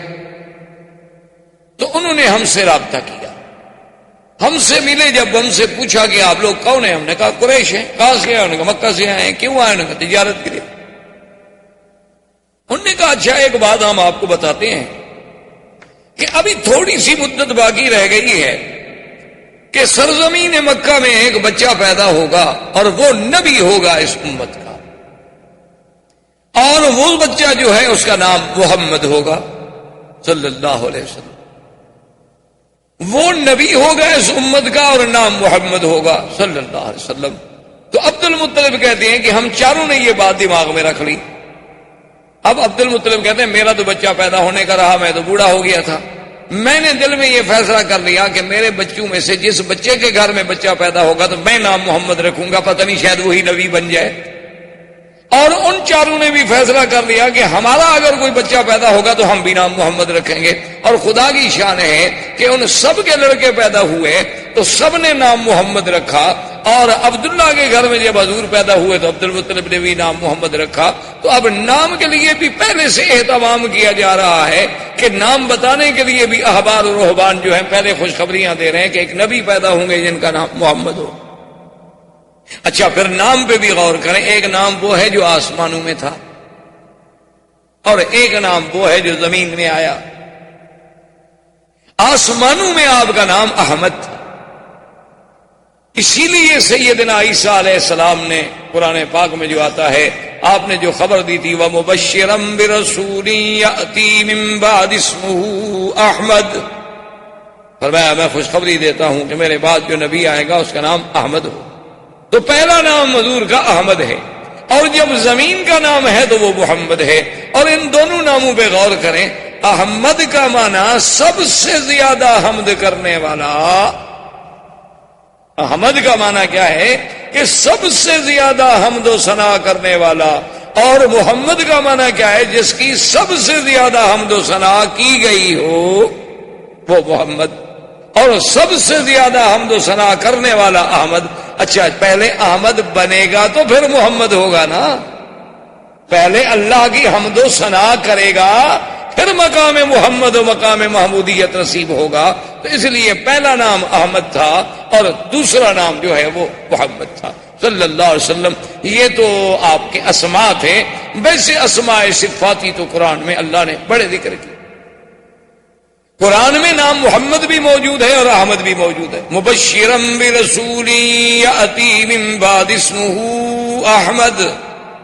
[SPEAKER 1] تو انہوں نے ہم سے رابطہ کیا، ہم سے ملے۔ جب ہم سے پوچھا کہ آپ لوگ کون ہیں، ہم نے کہا قریش ہیں۔ کہاں سے آئے؟ انہوں نے کہا مکہ سے آئے ہیں۔ کیوں آئے؟ انہوں نے کہا تجارت کے لیے۔ انہوں نے کہا اچھا ایک بات ہم آپ کو بتاتے ہیں کہ ابھی تھوڑی سی مدت باقی رہ گئی ہے کہ سرزمین مکہ میں ایک بچہ پیدا ہوگا اور وہ نبی ہوگا اس امت کا، اور وہ بچہ جو ہے اس کا نام محمد ہوگا صلی اللہ علیہ وسلم۔ وہ نبی ہوگا اس امت کا اور نام محمد ہوگا صلی اللہ علیہ وسلم۔ تو عبد المطلب کہتے ہیں کہ ہم چاروں نے یہ بات دماغ میں رکھ لی۔ اب عبد المطلب کہتے ہیں میرا تو بچہ پیدا ہونے کا رہا، میں تو بوڑھا ہو گیا تھا، میں نے دل میں یہ فیصلہ کر لیا کہ میرے بچوں میں سے جس بچے کے گھر میں بچہ پیدا ہوگا تو میں نام محمد رکھوں گا، پتہ نہیں شاید وہی نبی بن جائے۔ اور ان چاروں نے بھی فیصلہ کر لیا کہ ہمارا اگر کوئی بچہ پیدا ہوگا تو ہم بھی نام محمد رکھیں گے۔ اور خدا کی شان ہے کہ ان سب کے لڑکے پیدا ہوئے تو سب نے نام محمد رکھا، اور عبداللہ کے گھر میں جب حضور پیدا ہوئے تو عبد المطلب نے بھی نام محمد رکھا۔ تو اب نام کے لیے بھی پہلے سے اہتمام کیا جا رہا ہے کہ نام بتانے کے لیے بھی احبار اور رہبان جو ہیں پہلے خوشخبریاں دے رہے ہیں کہ ایک نبی پیدا ہوں گے جن کا نام محمد ہو۔ اچھا پھر نام پہ بھی غور کریں، ایک نام وہ ہے جو آسمانوں میں تھا اور ایک نام وہ ہے جو زمین میں آیا۔ آسمانوں میں آپ کا نام احمد تھا. اسی لیے سیدنا عیسیٰ علیہ السلام نے قرآن پاک میں جو آتا ہے، آپ نے جو خبر دی تھی وَمُبَشِّرًا بِرَسُولٍ يَأْتِي مِن بَعْدِ اسْمُهُ احمد، فرمایا میں خوشخبری دیتا ہوں کہ میرے بعد جو نبی آئے گا اس کا نام احمد ہو. تو پہلا نام حضور کا احمد ہے، اور جب زمین کا نام ہے تو وہ محمد ہے. اور ان دونوں ناموں پہ غور کریں. احمد کا معنی سب سے زیادہ حمد کرنے والا. احمد کا معنی کیا ہے کہ سب سے زیادہ حمد و ثنا کرنے والا. اور محمد کا معنی کیا ہے؟ جس کی سب سے زیادہ حمد و ثنا کی گئی ہو وہ محمد. اور سب سے زیادہ حمد و ثنا کرنے والا احمد. اچھا، پہلے احمد بنے گا تو پھر محمد ہوگا نا. پہلے اللہ کی حمد و ثنا کرے گا پھر مقام محمد و مقام محمودیت نصیب ہوگا. تو اس لیے پہلا نام احمد تھا اور دوسرا نام جو ہے وہ محمد تھا صلی اللہ علیہ وسلم. یہ تو آپ کے اسماء تھے. ویسے اسماء صفاتی تو قرآن میں اللہ نے بڑے ذکر کیے. قرآن میں نام محمد بھی موجود ہے اور احمد بھی موجود ہے. مبشرا برسول یأتی من بعد اسمہ احمد.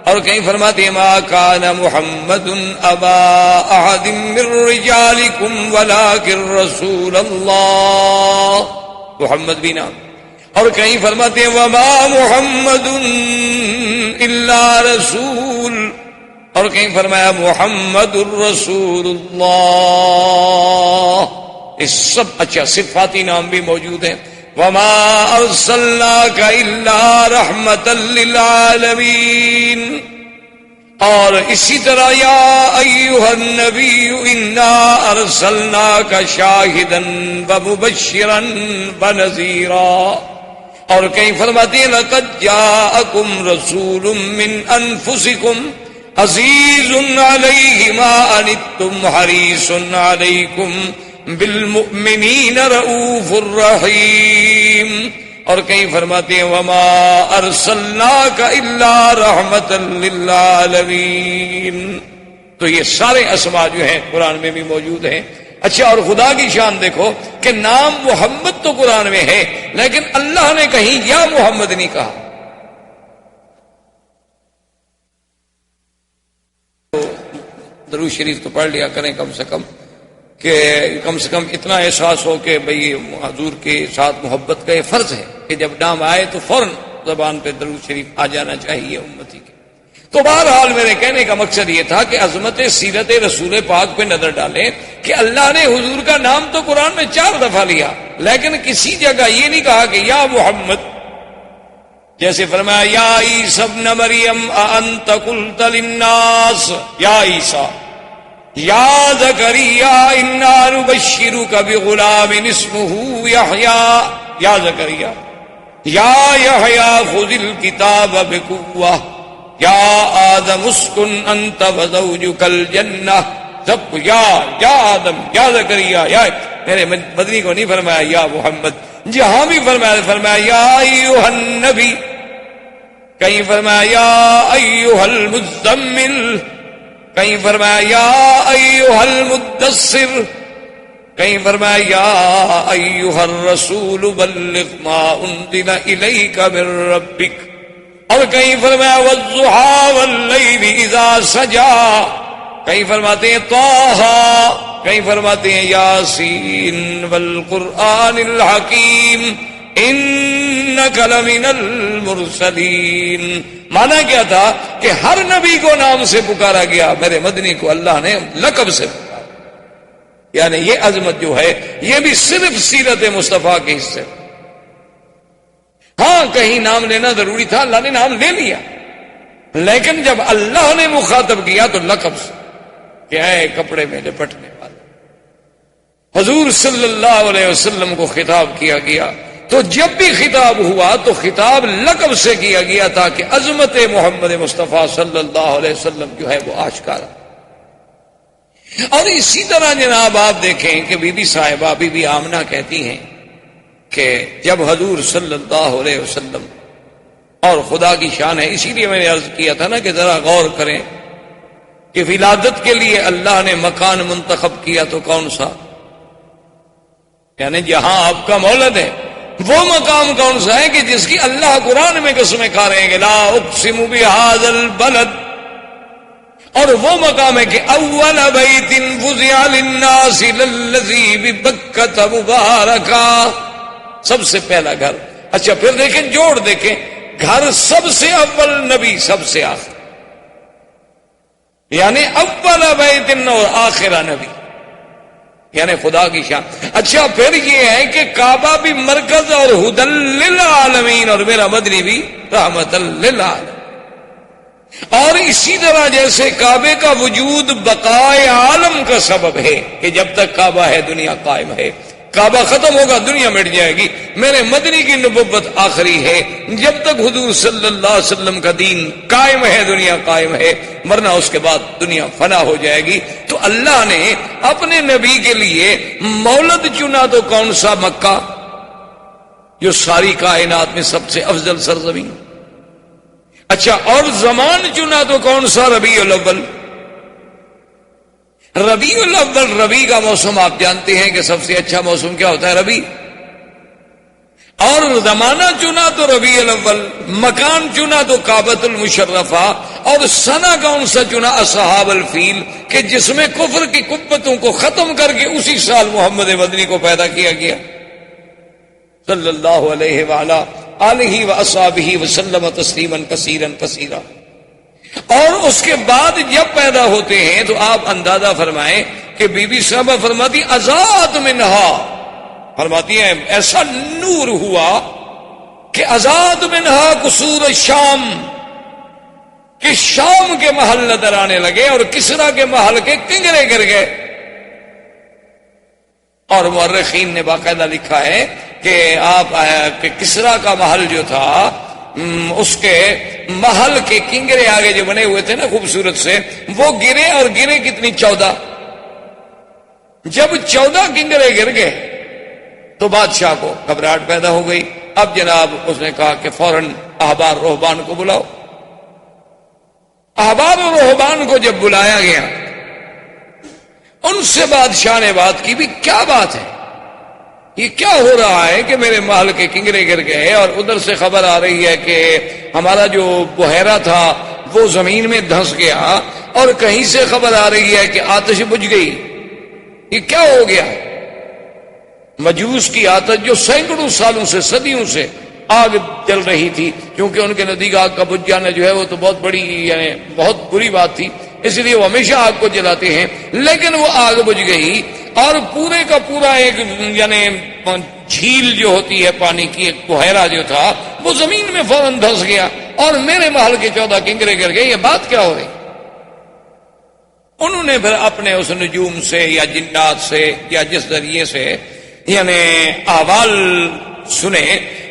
[SPEAKER 1] اور کہیں فرماتے ہیں ما کان محمد ابا احد من رجالکم ولکن رسول اللہ. محمد بھی نام. اور کہیں فرماتے ہیں وما محمد الا رسول. اور کہیں فرمایا محمد الرسول اللہ. اس سب اچھا صفاتی نام بھی موجود ہیں. وما ارسلناک الا رحمتا للعالمین. اور اسی طرح یا ایھا النبی انا ارسلناک شاہدا ومبشرا ونذیرا. اور کہیں فرماتے ہیں لقد جاءکم رسول من انفسکم عزیز علیہ ما عنتم حریص علیکم بالمؤمنین رؤوف الرحیم. اور کہیں فرماتے ہیں وما ارسلناک الا رحمتا للعالمین. تو یہ سارے اسماء جو ہیں قرآن میں بھی موجود ہیں. اچھا، اور خدا کی شان دیکھو کہ نام محمد تو قرآن میں ہے لیکن اللہ نے کہیں یا محمد نہیں کہا. درود شریف تو پڑھ لیا کریں کم سے کم اتنا احساس ہو کہ بھئی حضور کے ساتھ محبت کا یہ فرض ہے کہ جب نام آئے تو فوراً زبان پہ درود شریف آ جانا چاہیے امتی کے. تو بہرحال میرے کہنے کا مقصد یہ تھا کہ عظمت سیرت رسول پاک پہ نظر ڈالیں کہ اللہ نے حضور کا نام تو قرآن میں 4 دفعہ لیا لیکن کسی جگہ یہ نہیں کہا کہ یا محمد. جیسے فرمایا یا عیسی ابن مریم اانت قلت للناس یا عیسی یا زکریا انا نبشرک بغلام اسمہ یحییٰ. یا زکریا یا یحییٰ خذ الکتاب بقوہ یا آدم اسکن انت وزوجک الجنہ. سب یا آدم یا زکریا یا میرے مدنی کو نہیں فرمایا یا محمد. جہاں بھی فرمایا یا ایھا النبی. کہیں فرمایا یا ایھا المزمل. کہیں فرمایا یا ایھا المدثر. کہیں فرمایا یا ایھا الرسول بلغ ما انزل الیک من ربک. اور کہیں فرمایا والضحی واللیل اذا سجا. کہیں فرماتے ہیں طٰہٰ. کہیں فرماتے ہیں یاسین والقرآن الحکیم انک لمن المرسلین. مانا کیا تھا کہ ہر نبی کو نام سے پکارا گیا، میرے مدنی کو اللہ نے لقب سے پکارا. یعنی یہ عظمت جو ہے یہ بھی صرف سیرت مصطفیٰ کے حصے. ہاں کہیں نام لینا ضروری تھا، اللہ نے نام لے لیا لیکن جب اللہ نے مخاطب کیا تو لقب سے کہ اے کپڑے میں لپٹنے والے. حضور صلی اللہ علیہ وسلم کو خطاب کیا گیا تو جب بھی خطاب ہوا تو خطاب لقب سے کیا گیا تاکہ عظمت محمد مصطفیٰ صلی اللہ علیہ وسلم جو ہے وہ آشکار. اور اسی طرح جناب آپ دیکھیں کہ بی بی صاحبہ بی بی آمنہ کہتی ہیں کہ جب حضور صلی اللہ علیہ وسلم، اور خدا کی شان ہے اسی لیے میں نے عرض کیا تھا نا کہ ذرا غور کریں کہ ولادت کے لیے اللہ نے مکان منتخب کیا تو کون سا؟ یعنی جہاں آپ کا مولد ہے وہ مقام کون سا ہے کہ جس کی اللہ قرآن میں قسمیں کھا رہے ہیں کہ لا اقسم بہذا البلد، اور وہ مقام ہے کہ اول بیت وضع للناس للذی ببکۃ مبارکا، سب سے پہلا گھر. اچھا پھر دیکھیں جوڑ دیکھیں، گھر سب سے اول، نبی سب سے آخر، یعنی اول بیت اور آخرہ نبی، یعنی خدا کی شان. اچھا پھر یہ ہے کہ کعبہ بھی مرکز اور ہدی للعالمین، اور میرا مدنی بھی رحمت للعالمین. اور اسی طرح جیسے کعبے کا وجود بقائے عالم کا سبب ہے کہ جب تک کعبہ ہے دنیا قائم ہے، کعبہ ختم ہوگا دنیا مٹ جائے گی. میرے مدنی کی نبوت آخری ہے، جب تک حضور صلی اللہ علیہ وسلم کا دین قائم ہے دنیا قائم ہے، ورنہ اس کے بعد دنیا فنا ہو جائے گی. تو اللہ نے اپنے نبی کے لیے مولد چنا تو کون سا؟ مکہ، جو ساری کائنات میں سب سے افضل سرزمین. اچھا اور زمان چنا تو کون سا؟ ربیع الاول. ربیع الاول، ربیع کا موسم آپ جانتے ہیں کہ سب سے اچھا موسم کیا ہوتا ہے؟ ربیع. اور زمانہ چنا تو ربیع الاول، مکان چنا تو کعبۃ المشرفہ، اور سنہ کون سا چنا؟ اصحاب الفیل، کہ جس میں کفر کی قوتوں کو ختم کر کے اسی سال محمد مدنی کو پیدا کیا گیا صلی اللہ علیہ وآلہ آلہ واصحابہ وسلم تسلیما کثیرا کثیرا. اور اس کے بعد جب پیدا ہوتے ہیں تو آپ اندازہ فرمائیں کہ بی بی صاحبہ فرماتی آزاد منہا، فرماتی ہیں ایسا نور ہوا کہ آزاد منہا قصور الشام، کہ شام کے محل نظر آنے لگے اور کسرا کے محل کے کنگرے گر گئے. اور مورخین نے باقاعدہ لکھا ہے کہ آپ کہ کسرا کا محل جو تھا اس کے محل کے کنگرے آگے جو بنے ہوئے تھے نا خوبصورت سے، وہ گرے، اور گرے کتنی؟ 14. جب 14 کنگرے گر گئے تو بادشاہ کو گھبراہٹ پیدا ہو گئی. اب جناب اس نے کہا کہ فوراً احبار رہبان کو بلاؤ. احبار و رہبان کو جب بلایا گیا، ان سے بادشاہ نے بات کی، بھی کیا بات ہے، یہ کیا ہو رہا ہے کہ میرے محل کے کنگرے گر گئے، اور ادھر سے خبر آ رہی ہے کہ ہمارا جو بحیرہ تھا وہ زمین میں دھنس گیا، اور کہیں سے خبر آ رہی ہے کہ آتش بجھ گئی. یہ کیا ہو گیا؟ مجوس کی آتش جو سینکڑوں سالوں سے، صدیوں سے آگ جل رہی تھی، کیونکہ ان کے نزدیک آگ کا بجھ جانا جو ہے وہ تو بہت بڑی، یعنی بہت بری بات تھی، اس لیے وہ ہمیشہ آگ کو جلاتے ہیں. لیکن وہ آگ بجھ گئی، اور پورے کا پورا ایک یعنی جھیل جو ہوتی ہے پانی کی، ایک بحیرہ جو تھا وہ زمین میں فوراً دھنس گیا، اور میرے محل کے 14 کنگرے گر گئے. یہ بات کیا ہو رہی؟ انہوں نے پھر اپنے اس نجوم سے یا جنات سے یا جس ذریعے سے یعنی احوال سنے،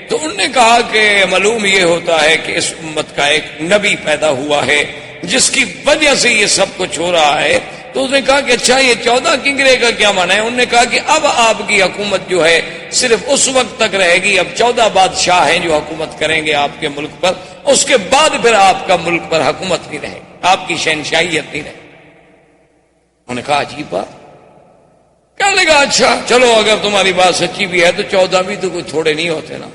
[SPEAKER 1] تو انہوں نے کہا کہ معلوم یہ ہوتا ہے کہ اس امت کا ایک نبی پیدا ہوا ہے جس کی وجہ سے یہ سب کچھ ہو رہا ہے. تو اس نے کہا کہ اچھا یہ 14 کنگرے کا کیا معنی ہے؟ انہوں نے کہا کہ اب آپ کی حکومت جو ہے صرف اس وقت تک رہے گی، اب 14 بادشاہ ہیں جو حکومت کریں گے آپ کے ملک پر، اس کے بعد پھر آپ کا ملک پر حکومت نہیں رہے گی، آپ کی شہنشاہیت نہیں رہے گی. انہوں نے کہا عجیب بات. کہنے لگا اچھا چلو اگر تمہاری بات سچی بھی ہے تو 14 بھی تو کوئی تھوڑے نہیں ہوتے نا،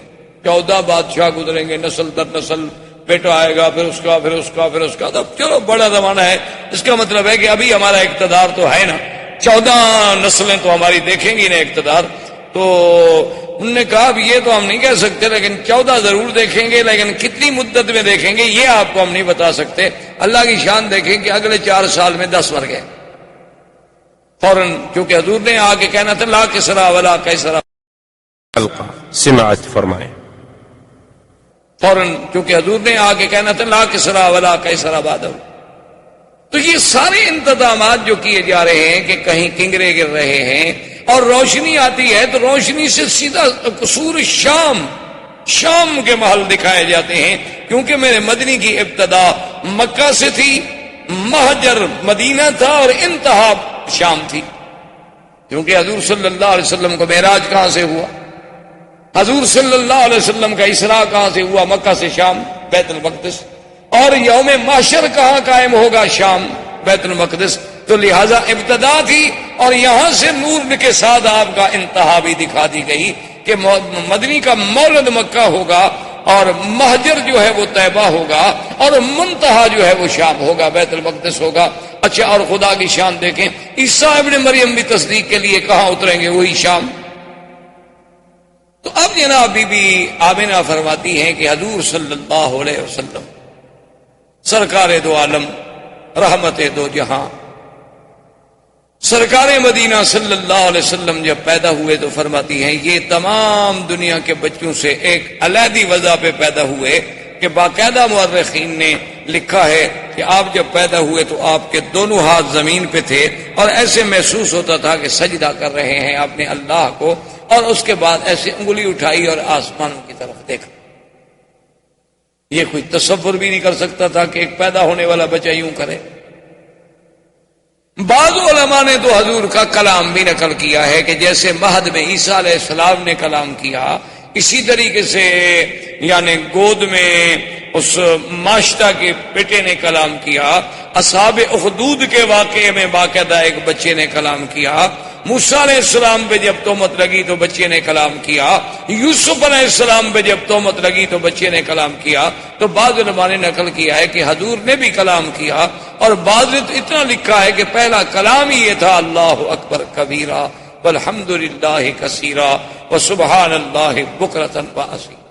[SPEAKER 1] 14 بادشاہ گزریں گے، نسل در نسل بیٹا آئے گا، پھر اس کا پھر اس کا پھر اس کا، تو چلو بڑا زمانہ ہے. اس کا مطلب ہے کہ ابھی ہمارا اقتدار تو ہے نا، 14 نسلیں تو ہماری دیکھیں گی نا اقتدار. تو انہوں نے کہا اب یہ تو ہم نہیں کہہ سکتے، لیکن 14 ضرور دیکھیں گے، لیکن کتنی مدت میں دیکھیں گے یہ آپ کو ہم نہیں بتا سکتے. اللہ کی شان دیکھیں کہ اگلے 4 سال میں 10 مر گئے فوراً، کیونکہ حضور نے آ کے کہنا تھا لا کسرا ولا قیصر.
[SPEAKER 3] سمعت فرمائیں
[SPEAKER 1] فوراً، کیونکہ حضور نے آ کے کہنا تھا لا کسرا ولا قیصر بعدہ. تو یہ سارے انتظامات جو کیے جا رہے ہیں کہ کہیں کنگرے گر رہے ہیں اور روشنی آتی ہے تو روشنی سے سیدھا قصور شام کے محل دکھائے جاتے ہیں، کیونکہ میرے مدنی کی ابتدا مکہ سے تھی، مہجر مدینہ تھا اور انتہا شام تھی. کیونکہ حضور صلی اللہ علیہ وسلم کو معراج کہاں سے ہوا؟ حضور صلی اللہ علیہ وسلم کا اسراء کہاں سے ہوا؟ مکہ سے شام، بیت المقدس. اور یوم محشر کہاں قائم ہوگا؟ شام، بیت المقدس. تو لہذا ابتدا تھی، اور یہاں سے نور کے ساتھ آپ کا انتہا بھی دکھا دی گئی کہ مدنی کا مولد مکہ ہوگا، اور مہجر جو ہے وہ طیبہ ہوگا، اور منتہا جو ہے وہ شام ہوگا، بیت المقدس ہوگا۔ اچھا، اور خدا کی شان دیکھیں، عیسیٰ ابن مریم بھی تصدیق کے لیے کہاں اتریں گے؟ وہی شام۔ تو اب جناب بی بی آمنہ فرماتی ہیں کہ حضور صلی اللہ علیہ وسلم سرکار دو عالم، رحمت دو جہاں، سرکار مدینہ صلی اللہ علیہ وسلم جب پیدا ہوئے تو فرماتی ہیں یہ تمام دنیا کے بچوں سے ایک علیحدی وجہ پہ پیدا ہوئے، کہ باقاعدہ مورخین نے لکھا ہے کہ آپ جب پیدا ہوئے تو آپ کے دونوں ہاتھ زمین پہ تھے، اور ایسے محسوس ہوتا تھا کہ سجدہ کر رہے ہیں آپ نے اللہ کو، اور اس کے بعد ایسے انگلی اٹھائی اور آسمانوں کی طرف دیکھا۔ یہ کوئی تصور بھی نہیں کر سکتا تھا کہ ایک پیدا ہونے والا بچہ یوں کرے۔ بعض علماء نے تو حضور کا کلام بھی نقل کیا ہے کہ جیسے مہد میں عیسیٰ علیہ السلام نے کلام کیا، اسی طریقے سے یعنی گود میں اس ماشتہ کے بیٹے نے کلام کیا، اصحاب اخدود کے واقعے میں باقاعدہ ایک بچے نے کلام کیا، موسیٰ علیہ السلام پہ جب تہمت لگی تو بچے نے کلام کیا، یوسف علیہ السلام پہ جب تہمت لگی تو بچے نے کلام کیا۔ تو بعض علماء نے نقل کیا ہے کہ حضور نے بھی کلام کیا، اور بعض نے تو اتنا لکھا ہے کہ پہلا کلام ہی یہ تھا اللہ اکبر کبیرہ والحمد للہ کثیرا وسبحان اللہ بکرۃ واصیلا۔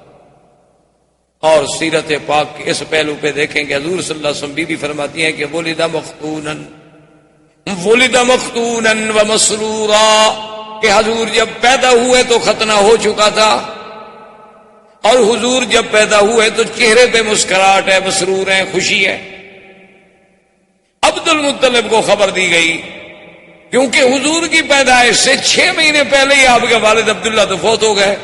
[SPEAKER 1] اور سیرت پاک کے اس پہلو پہ دیکھیں کہ حضور صلی اللہ علیہ وسلم بی بی فرماتی ہیں کہ ولد مختونا ومسرورا، کہ حضور جب پیدا ہوئے تو ختنہ ہو چکا تھا، اور حضور جب پیدا ہوئے تو چہرے پہ مسکراہٹ ہے، مسرور ہے، خوشی ہے۔ عبد المطلب کو خبر دی گئی، کیونکہ حضور کی پیدائش سے 6 مہینے پہلے ہی آپ کے والد عبداللہ تو فوت ہو گئے۔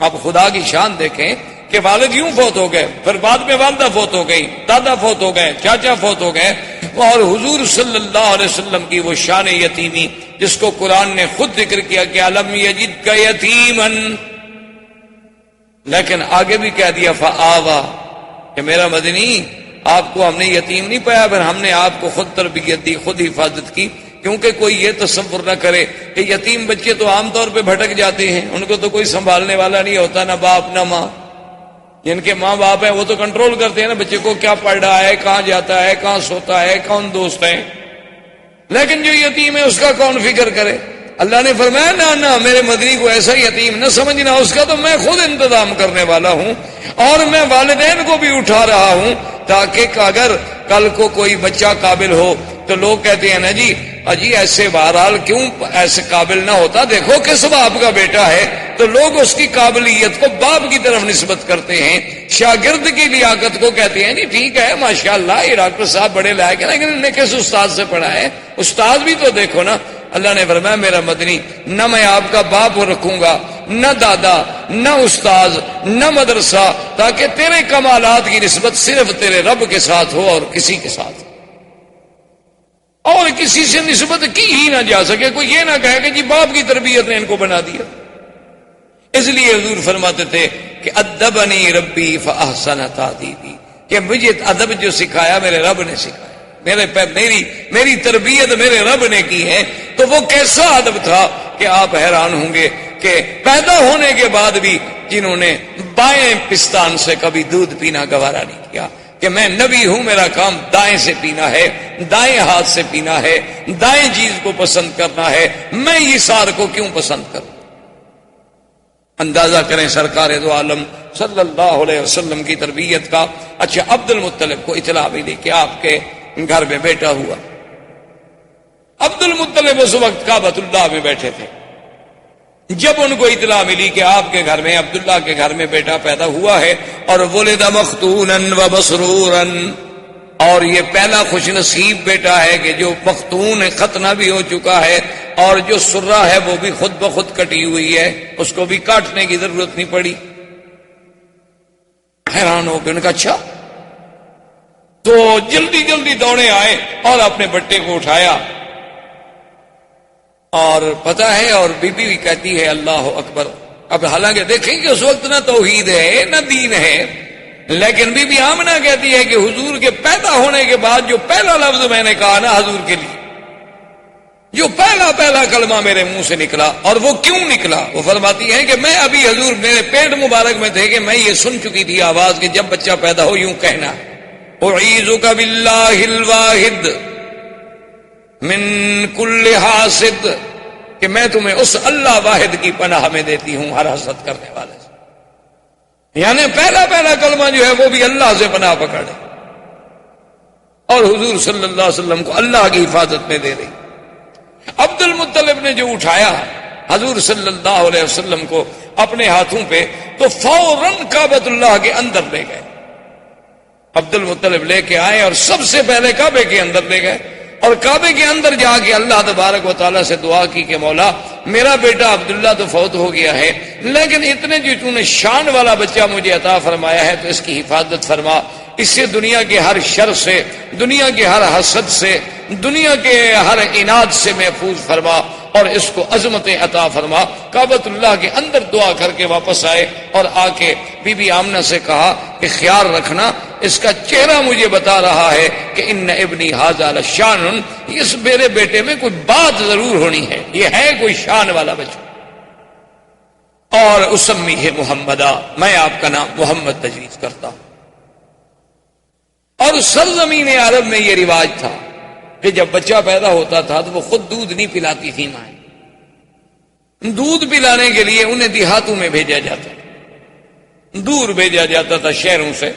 [SPEAKER 1] اب خدا کی شان دیکھیں کہ والد یوں فوت ہو گئے، پھر بعد میں والدہ فوت ہو گئی، دادا فوت ہو گئے، چاچا فوت ہو گئے، اور حضور صلی اللہ علیہ وسلم کی وہ شان یتیمی جس کو قرآن نے خود ذکر کیا کہ الم یجدک یتیما، لیکن آگے بھی کہہ دیا فآوا، کہ میرا مدنی آپ کو ہم نے یتیم نہیں پایا، پھر ہم نے آپ کو خود تربیت دی، خود حفاظت کی۔ کیونکہ کوئی یہ تصور نہ کرے کہ یتیم بچے تو عام طور پہ بھٹک جاتے ہیں، ان کو تو کوئی سنبھالنے والا نہیں ہوتا، نہ باپ نہ ماں۔ جن کے ماں باپ ہیں وہ تو کنٹرول کرتے ہیں نا بچے کو، کیا پڑھ رہا ہے، کہاں جاتا ہے، کہاں سوتا ہے، کون دوست ہے۔ لیکن جو یتیم ہے اس کا کون فکر کرے؟ اللہ نے فرمایا نہ میرے مدنی کو ایسا یتیم نہ سمجھنا، اس کا تو میں خود انتظام کرنے والا ہوں، اور میں والدین کو بھی اٹھا رہا ہوں، تاکہ اگر کل کو کوئی بچہ قابل ہو تو لوگ کہتے ہیں نا جی ایسے بہرحال کیوں ایسے قابل نہ ہوتا، دیکھو کس باپ کا بیٹا ہے، تو لوگ اس کی قابلیت کو باپ کی طرف نسبت کرتے ہیں، شاگرد کی لیاقت کو کہتے ہیں جی ٹھیک ہے ماشاءاللہ یہ ڈاکٹر صاحب بڑے لائق ہیں، لیکن انہوں نے کس استاد سے پڑھا ہے؟ استاد بھی تو دیکھو نا۔ اللہ نے فرمایا میرا مدنی نہ میں آپ کا باپ رکھوں گا، نہ دادا، نہ استاذ، نہ مدرسہ، تاکہ تیرے کمالات کی نسبت صرف تیرے رب کے ساتھ ہو اور کسی کے ساتھ، اور کسی سے نسبت کی ہی نہ جا سکے۔ کوئی یہ نہ کہے کہ جی باپ کی تربیت نے ان کو بنا دیا۔ اس لیے حضور فرماتے تھے کہ ادبنی ربی فاحسن تادیبی، کہ مجھے ادب جو سکھایا میرے رب نے سکھایا، میری تربیت میرے رب نے کی ہے۔ تو وہ کیسا ادب تھا کہ آپ حیران ہوں گے کہ پیدا ہونے کے بعد بھی جنہوں نے بائیں پستان سے کبھی دودھ پینا گوارا نہیں کیا، کہ میں نبی ہوں، میرا کام دائیں سے پینا ہے، دائیں ہاتھ سے پینا ہے، دائیں چیز کو پسند کرنا ہے، میں یہ سار کو کیوں پسند کروں؟ اندازہ کریں سرکار دو عالم صلی اللہ علیہ وسلم کی تربیت کا۔ اچھا، عبد المطلب کو اطلاع ملی کہ آپ کے گھر میں بیٹا ہوا۔ عبد المطلب اس وقت کعبۃ اللہ میں بیٹھے تھے، جب ان کو اطلاع ملی کہ آپ کے گھر میں عبداللہ کے گھر میں بیٹا پیدا ہوا ہے، اور ولد مختونا ومسرورا، اور یہ پہلا خوش نصیب بیٹا ہے کہ جو مختون ہے، ختنہ بھی ہو چکا ہے، اور جو سرہ ہے وہ بھی خود بخود کٹی ہوئی ہے، اس کو بھی کاٹنے کی ضرورت نہیں پڑی۔ حیران ہو کہ ان کا اچھا، تو جلدی جلدی دوڑے آئے اور اپنے بٹے کو اٹھایا، اور پتہ ہے، اور بی بی بھی کہتی ہے اللہ اکبر۔ اب حالانکہ دیکھیں کہ اس وقت نہ توحید ہے نہ دین ہے، لیکن بی بی آمنہ کہتی ہے کہ حضور کے پیدا ہونے کے بعد جو پہلا لفظ میں نے کہا نا حضور کے لیے، جو پہلا کلمہ میرے منہ سے نکلا، اور وہ کیوں نکلا، وہ فرماتی ہیں کہ میں ابھی حضور میرے پیٹ مبارک میں تھے کہ میں یہ سن چکی تھی آواز کہ جب بچہ پیدا ہو یوں کہنا، اعیذک باللہ الواحد من کل حاسد، کہ میں تمہیں اس اللہ واحد کی پناہ میں دیتی ہوں ہر حسد کرنے والے سے. یعنی پہلا کلمہ جو ہے وہ بھی اللہ سے پناہ پکڑے، اور حضور صلی اللہ علیہ وسلم کو اللہ کی حفاظت میں دے رہی. عبد المطلب نے جو اٹھایا حضور صلی اللہ علیہ وسلم کو اپنے ہاتھوں پہ، تو فوراً کعبۃ اللہ کے اندر لے گئے. عبد المطلب لے کے آئے اور سب سے پہلے کعبے کے اندر لے گئے، اور کعبے کے اندر جا کے اللہ تبارک و تعالیٰ سے دعا کی کہ مولا میرا بیٹا عبداللہ تو فوت ہو گیا ہے، لیکن اتنے جو تو نے شان والا بچہ مجھے عطا فرمایا ہے تو اس کی حفاظت فرما، اس سے دنیا کے ہر شر سے، دنیا کے ہر حسد سے، دنیا کے ہر عناد سے محفوظ فرما، اور اس کو عظمت عطا فرما. کعبۃ اللہ کے اندر دعا کر کے واپس آئے، اور آ کے بی بی آمنہ سے کہا کہ خیال رکھنا اس کا چہرہ مجھے بتا رہا ہے کہ ان ابنی ھذا لشان، اس میرے بیٹے میں کوئی بات ضرور ہونی ہے، یہ ہے کوئی شان والا بچہ. اور اسمیہ محمدہ، میں آپ کا نام محمد تجویز کرتا ہوں. اور سرزمین عرب میں یہ رواج تھا کہ جب بچہ پیدا ہوتا تھا تو وہ خود دودھ نہیں پلاتی تھی مائیں، دودھ پلانے کے لیے انہیں دیہاتوں میں بھیجا جاتا تھا، دور بھیجا جاتا تھا شہروں سے،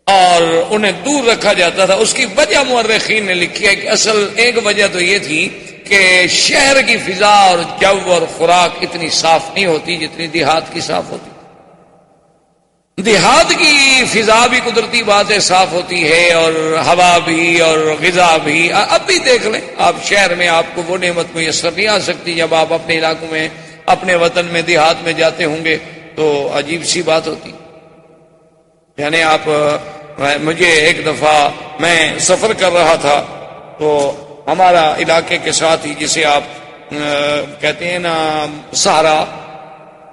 [SPEAKER 1] اور انہیں دور رکھا جاتا تھا. اس کی وجہ مورخین نے لکھی ہے کہ اصل ایک وجہ تو یہ تھی کہ شہر کی فضا اور جو اور خوراک اتنی صاف نہیں ہوتی جتنی دیہات کی صاف ہوتی. دیہات کی فضا بھی قدرتی بات ہے صاف ہوتی ہے، اور ہوا بھی اور غذا بھی. اب بھی دیکھ لیں آپ، شہر میں آپ کو وہ نعمت میسر نہیں آ سکتی، جب آپ اپنے علاقوں میں، اپنے وطن میں، دیہات میں جاتے ہوں گے تو عجیب سی بات ہوتی. یعنی آپ، مجھے ایک دفعہ میں سفر کر رہا تھا تو ہمارا علاقے کے ساتھ ہی، جسے آپ کہتے ہیں نا سہارا،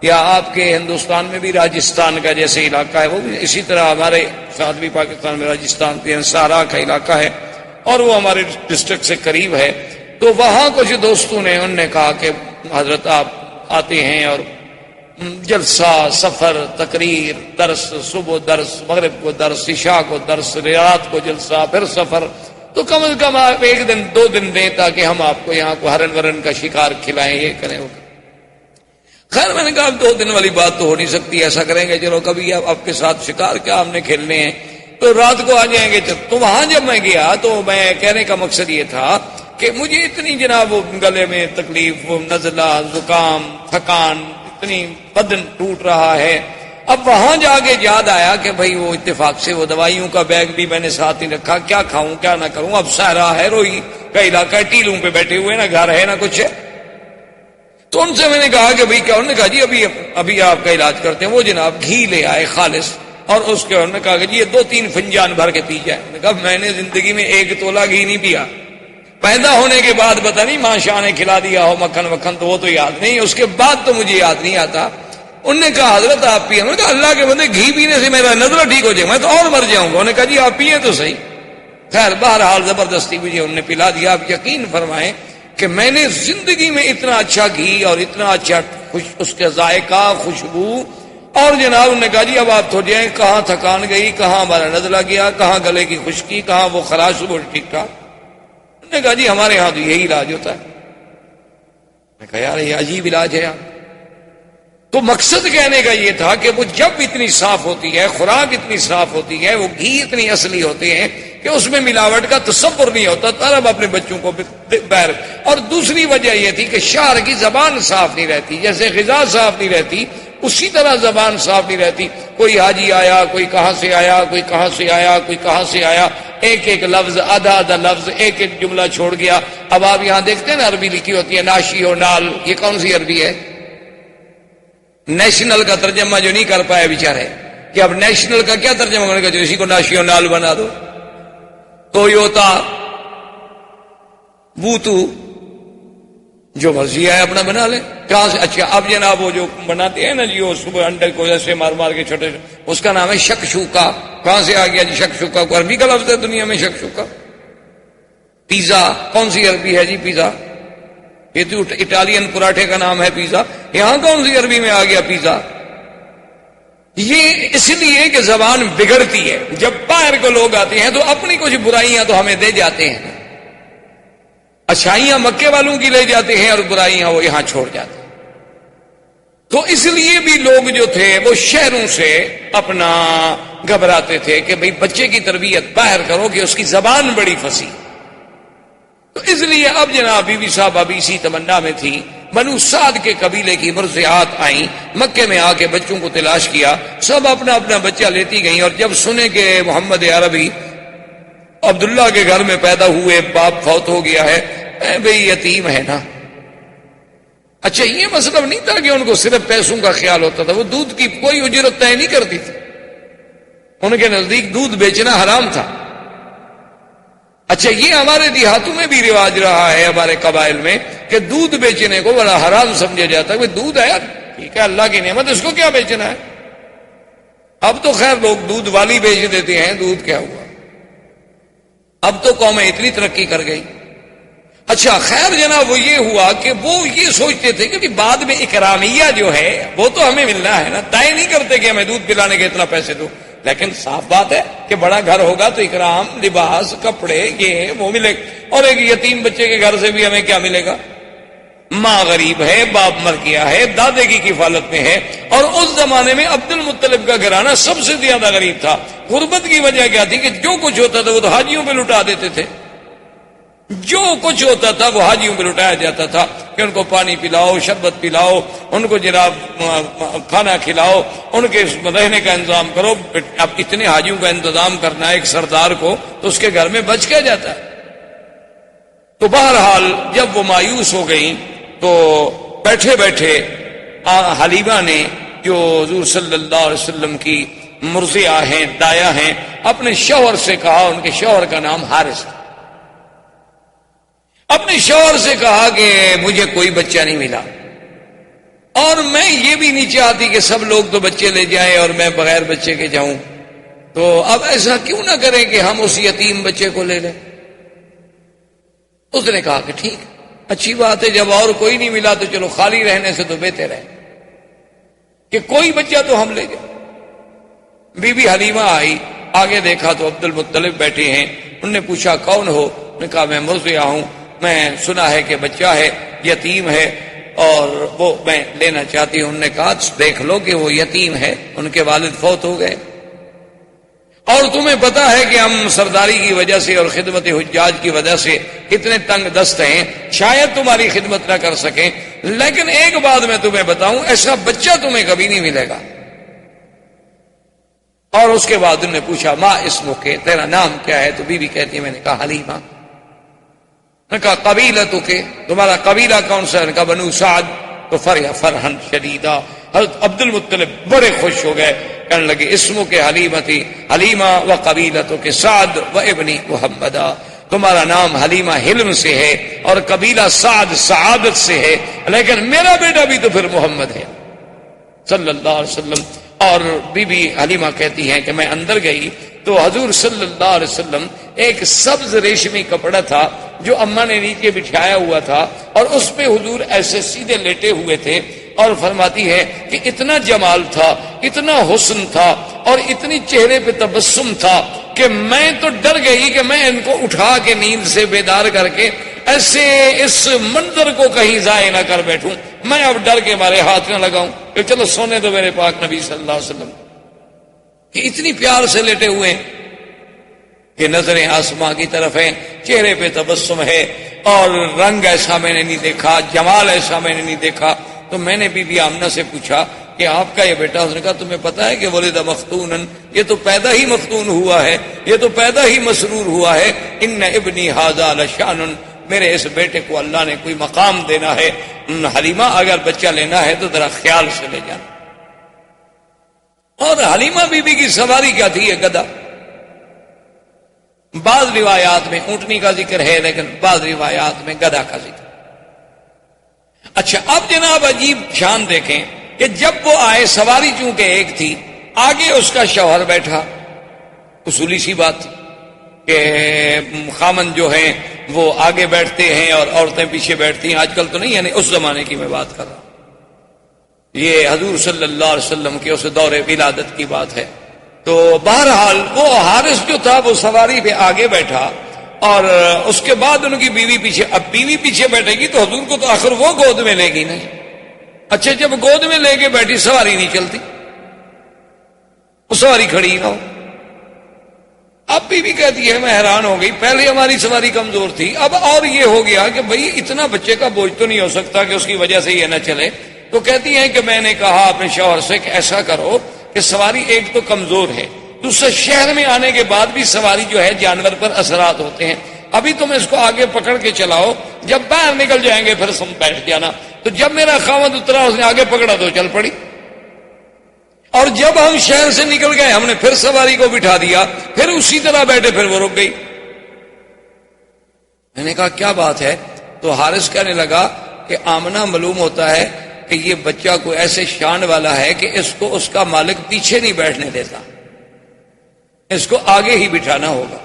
[SPEAKER 1] یا آپ کے ہندوستان میں بھی راجستھان کا جیسے علاقہ ہے، وہ بھی اسی طرح ہمارے ساتھ بھی پاکستان میں راجستھان کے سہارا کا علاقہ ہے، اور وہ ہمارے ڈسٹرکٹ سے قریب ہے. تو وہاں کچھ دوستوں نے، انہوں نے کہا کہ حضرت آپ آتے ہیں اور جلسہ، سفر، تقریر، درس، صبح درس، مغرب کو درس، عشاء کو درس، رات کو جلسہ، پھر سفر، تو کم از کم آپ ایک دن 2 دن دیں تاکہ ہم آپ کو یہاں کو ہرن ورن کا شکار کھلائیں، یہ کریں وہ. خیر میں نے کہا 2 دن والی بات تو ہو نہیں سکتی، ایسا کریں گے چلو کبھی آپ کے ساتھ شکار کیا ہم نے کھیلنے ہیں تو رات کو آ جائیں گے. تو وہاں جب میں گیا تو میں کہنے کا مقصد یہ تھا کہ مجھے اتنی جناب گلے میں تکلیف، نزلہ، زکام، تھکان، اتنی بدن ٹوٹ رہا ہے. اب وہاں جا کے یاد آیا کہ بھائی وہ اتفاق سے وہ دوائیوں کا بیگ بھی میں نے ساتھ ہی رکھا، کیا کھاؤں کیا نہ کروں. اب صحرا ہے، روئی کا علاقہ ہے، ٹیلوں پہ بیٹھے ہوئے، نہ گھر ہے نہ کچھ ہے. تو ان سے میں نے کہا کہ بھائی کیا؟ انہوں نے کہا جی ابھی آپ کا علاج کرتے ہیں. وہ جناب گھی لے آئے خالص، اور اس کے انہوں نے کہا کہ جی یہ 2-3 فنجان بھر کے پی جائے. میں نے کہا میں نے زندگی میں 1 تولہ گھی نہیں پیا. پیدا ہونے کے بعد پتہ نہیں ماں شاہ نے کھلا دیا ہو مکھن وکھن تو وہ تو یاد نہیں، اس کے بعد تو مجھے یاد نہیں آتا. انہوں نے کہا حضرت آپ پیے. انہوں نے کہا اللہ کے بندے گھی پینے سے میرا نظر ٹھیک ہو جائے، میں تو اور مر جاؤں گا. انہوں نے کہا جی آپ پیے تو صحیح. خیر بہرحال زبردستی مجھے انہوں نے پلا دیا. آپ یقین فرمائیں کہ میں نے زندگی میں اتنا اچھا گھی اور اتنا اچھا اس کا ذائقہ، خوشبو، اور جناب انہوں نے کہا جی اب آپ تھوڑ جائیں، کہاں تھکان گئی، کہاں ہمارا نزلہ گیا، کہاں گلے کی خشکی، کہاں وہ خراش، وہ ٹھیک ٹھاک. انہوں نے کہا جی ہمارے ہاں تو یہی علاج ہوتا ہے. میں کہا یار یہ عجیب علاج ہے یار. تو مقصد کہنے کا یہ تھا کہ وہ جب اتنی صاف ہوتی ہے، خوراک اتنی صاف ہوتی ہے، وہ گھی اتنی اصلی ہوتے ہیں کہ اس میں ملاوٹ کا تصور نہیں ہوتا، طرف اپنے بچوں کو بیر. اور دوسری وجہ یہ تھی کہ شہر کی زبان صاف نہیں رہتی، جیسے غذا صاف نہیں رہتی اسی طرح زبان صاف نہیں رہتی. کوئی حاجی آیا، کوئی کہاں سے آیا، کوئی کہاں سے آیا، کوئی کہاں سے آیا، ایک لفظ، آدھا لفظ، ایک جملہ چھوڑ گیا. اب آپ یہاں دیکھتے ہیں نا عربی لکھی ہوتی ہے ناشی و نال، یہ کون سی عربی ہے؟ نیشنل کا ترجمہ جو نہیں کر پائے بیچارے، کہ اب نیشنل کا کیا ترجمہ کرنے کا، جو اسی کو ناشی و نال بنا دو. تویوتا، بوتو، جو مرضی ہے اپنا بنا لیں. کہاں سے؟ اچھا اب جناب وہ جو بناتے ہیں نا جی وہ صبح انڈے کو ایسے مار مار کے چھوٹے، اس کا نام ہے شکشوکا. کہاں سے آ گیا جی شکشوکا؟ کو عربی کا لفظ ہے دنیا میں شکشوکا. پیزا کون سی عربی ہے جی پیزا؟ یہ تو اٹالین پراٹھے کا نام ہے پیزا. یہاں کون سی عربی میں آ گیا پیزا؟ یہ اس لیے کہ زبان بگڑتی ہے. جب باہر کو لوگ آتے ہیں تو اپنی کچھ برائیاں تو ہمیں دے جاتے ہیں، اچھائیاں مکے والوں کی لے جاتے ہیں اور برائیاں وہ یہاں چھوڑ جاتے ہیں. تو اس لیے بھی لوگ جو تھے وہ شہروں سے اپنا گھبراتے تھے کہ بھئی بچے کی تربیت باہر کرو کہ اس کی زبان بڑی فصیح. تو اس لیے اب جناب بی بی صاحب ابھی اسی تمنا میں تھی. بنو سعد کے قبیلے کی مرضعات آئیں، مکے میں آ کے بچوں کو تلاش کیا، سب اپنا اپنا بچہ لیتی گئیں. اور جب سنے کہ محمد عربی عبداللہ کے گھر میں پیدا ہوئے، باپ فوت ہو گیا ہے، بھئی یتیم ہے نا. اچھا یہ مطلب نہیں تھا کہ ان کو صرف پیسوں کا خیال ہوتا تھا، وہ دودھ کی کوئی اجرت طے نہیں کرتی تھی، ان کے نزدیک دودھ بیچنا حرام تھا. اچھا یہ ہمارے دیہاتوں میں بھی رواج رہا ہے، ہمارے قبائل میں، کہ دودھ بیچنے کو بڑا حرام سمجھا جاتا ہے. کہ دودھ ہے یار ٹھیک ہے اللہ کی نعمت، اس کو کیا بیچنا ہے. اب تو خیر لوگ دودھ والی بیچ دیتے ہیں، دودھ کیا ہوا، اب تو قومیں اتنی ترقی کر گئی. اچھا خیر جناب وہ یہ ہوا کہ وہ یہ سوچتے تھے کہ بعد میں اکرامیہ جو ہے وہ تو ہمیں ملنا ہے نا. طے نہیں کرتے کہ ہمیں دودھ پلانے کے اتنا پیسے دو، لیکن صاف بات ہے کہ بڑا گھر ہوگا تو اکرام، لباس، کپڑے، یہ وہ ملے. اور ایک یتیم بچے کے گھر سے بھی ہمیں کیا ملے گا؟ ماں غریب ہے، باپ مر گیا ہے، دادے کی کفالت میں ہے. اور اس زمانے میں عبد المطلب کا گھرانہ سب سے زیادہ غریب تھا. غربت کی وجہ کیا تھی کہ جو کچھ ہوتا تھا وہ تو حاجیوں پہ لٹا دیتے تھے. جو کچھ ہوتا تھا وہ حاجیوں پہ لٹایا جاتا تھا کہ ان کو پانی پلاؤ، شربت پلاؤ، ان کو جناب کھانا کھلاؤ، ان کے رہنے کا انتظام کرو. اب اتنے حاجیوں کا انتظام کرنا ہے ایک سردار کو، تو اس کے گھر میں بچ کیا جاتا ہے. تو بہرحال جب وہ مایوس ہو گئیں تو بیٹھے بیٹھے حلیمہ نے جو حضور صلی اللہ علیہ وسلم کی مرضعہ ہیں، دایا ہیں، اپنے شوہر سے کہا، ان کے شوہر کا نام حارث تھا، اپنے شوہر سے کہا کہ مجھے کوئی بچہ نہیں ملا، اور میں یہ بھی نہیں چاہتی کہ سب لوگ تو بچے لے جائیں اور میں بغیر بچے کے جاؤں. تو اب ایسا کیوں نہ کریں کہ ہم اس یتیم بچے کو لے لیں. اس نے کہا کہ ٹھیک اچھی بات ہے، جب اور کوئی نہیں ملا تو چلو خالی رہنے سے تو بہتر ہے کہ کوئی بچہ تو ہم لے جائیں. بی بی حلیمہ آئی، آگے دیکھا تو عبد المطلب بیٹھے ہیں. انہوں نے پوچھا کون ہو؟ نے کہا میں مرضعہ ہوں، میں سنا ہے کہ بچہ ہے، یتیم ہے اور وہ میں لینا چاہتی ہوں. انہوں نے کہا دیکھ لو کہ وہ یتیم ہے، ان کے والد فوت ہو گئے، اور تمہیں پتا ہے کہ ہم سرداری کی وجہ سے اور خدمت حجاج کی وجہ سے کتنے تنگ دست ہیں، شاید تمہاری خدمت نہ کر سکیں، لیکن ایک بات میں تمہیں بتاؤں، ایسا بچہ تمہیں کبھی نہیں ملے گا. اور اس کے بعد انہوں نے پوچھا ما اسمک، تیرا نام کیا ہے؟ تو بی بی کہتی ہے میں نے کہا حلیمہ. نے کہا قبیلتو کے، تمہارا قبیلہ کون سا؟ نے کہا بنو سعد. تو فرحن شدیدہ، حضرت عبد المطلب بڑے خوش ہو گئے، کہنے لگے اسمو کے حلیمہ تھی، حلیمہ و قبیلتو کے سعد و ابنی محمدہ، تمہارا نام حلیمہ حلم سے ہے اور قبیلہ سعد سعادت سے ہے، لیکن میرا بیٹا بھی تو پھر محمد ہے صلی اللہ علیہ وسلم. اور بی بی حلیمہ کہتی ہیں کہ میں اندر گئی تو حضور صلی اللہ علیہ وسلم ایک سبز ریشمی کپڑا تھا جو اماں نے نیچے بچھایا ہوا تھا، اور اس پہ حضور ایسے سیدھے لیٹے ہوئے تھے، اور فرماتی ہے کہ اتنا جمال تھا، اتنا حسن تھا، اور اتنی چہرے پہ تبسم تھا کہ میں تو ڈر گئی کہ میں ان کو اٹھا کے نیند سے بیدار کر کے ایسے اس منظر کو کہیں ضائع نہ کر بیٹھوں. میں اب ڈر کے مارے ہاتھ نہ لگاؤں کہ چلو سونے تو میرے پاک نبی صلی اللہ علیہ وسلم، کہ اتنی پیار سے لیٹے ہوئے کہ نظریں آسماں کی طرف ہیں، چہرے پہ تبسم ہے، اور رنگ ایسا میں نے نہیں دیکھا، جمال ایسا میں نے نہیں دیکھا. تو میں نے بی بی آمنہ سے پوچھا کہ آپ کا یہ بیٹا؟ اس نے کہا تمہیں پتا ہے کہ ولد مختونن، یہ تو پیدا ہی مختون ہوا ہے، یہ تو پیدا ہی مسرور ہوا ہے. ان ابنی ھذا لشان، میرے اس بیٹے کو اللہ نے کوئی مقام دینا ہے. حلیمہ اگر بچہ لینا ہے تو ذرا خیال سے لے جانا. اور حلیمہ بی بی کی سواری کیا تھی؟ یہ گدھا. بعض روایات میں اونٹنی کا ذکر ہے، لیکن بعض روایات میں گدھا کا ذکر. اچھا اب جناب عجیب شان دیکھیں کہ جب وہ آئے سواری چونکہ ایک تھی، آگے اس کا شوہر بیٹھا، اصولی سی بات کہ خامن جو ہیں وہ آگے بیٹھتے ہیں اور عورتیں پیچھے بیٹھتی ہیں، آج کل تو نہیں، یعنی اس زمانے کی میں بات کر رہا ہوں، یہ حضور صلی اللہ علیہ وسلم کے اس دور ولادت کی بات ہے۔ تو بہرحال وہ حارث جو تھا وہ سواری پہ آگے بیٹھا اور اس کے بعد ان کی بیوی پیچھے۔ اب بیوی پیچھے بیٹھے گی تو حضور کو تو آخر وہ گود میں لے گی نہیں۔ اچھا جب گود میں لے کے بیٹھی سواری نہیں چلتی، وہ سواری کھڑی نہ ہو۔ اب بیوی کہتی ہے میں حیران ہو گئی، پہلے ہماری سواری کمزور تھی، اب اور یہ ہو گیا کہ بھئی اتنا بچے کا بوجھ تو نہیں ہو سکتا کہ اس کی وجہ سے یہ نہ چلے۔ تو کہتی ہیں کہ میں نے کہا اپنے شوہر سے کہ ایسا کرو کہ سواری ایک تو کمزور ہے، دوسرا شہر میں آنے کے بعد بھی سواری جو ہے جانور پر اثرات ہوتے ہیں، ابھی تم اس کو آگے پکڑ کے چلاؤ، جب باہر نکل جائیں گے پھر تم بیٹھ جانا۔ تو جب میرا خاوند اترا اس نے آگے پکڑا تو چل پڑی، اور جب ہم شہر سے نکل گئے ہم نے پھر سواری کو بٹھا دیا، پھر اسی طرح بیٹھے، پھر وہ رک گئی۔ میں نے کہا کیا بات ہے؟ تو حارث کہنے لگا کہ آمنہ معلوم ہوتا ہے کہ یہ بچہ کوئی ایسے شان والا ہے کہ اس کو اس کا مالک پیچھے نہیں بیٹھنے دیتا، اس کو آگے ہی بٹھانا ہوگا،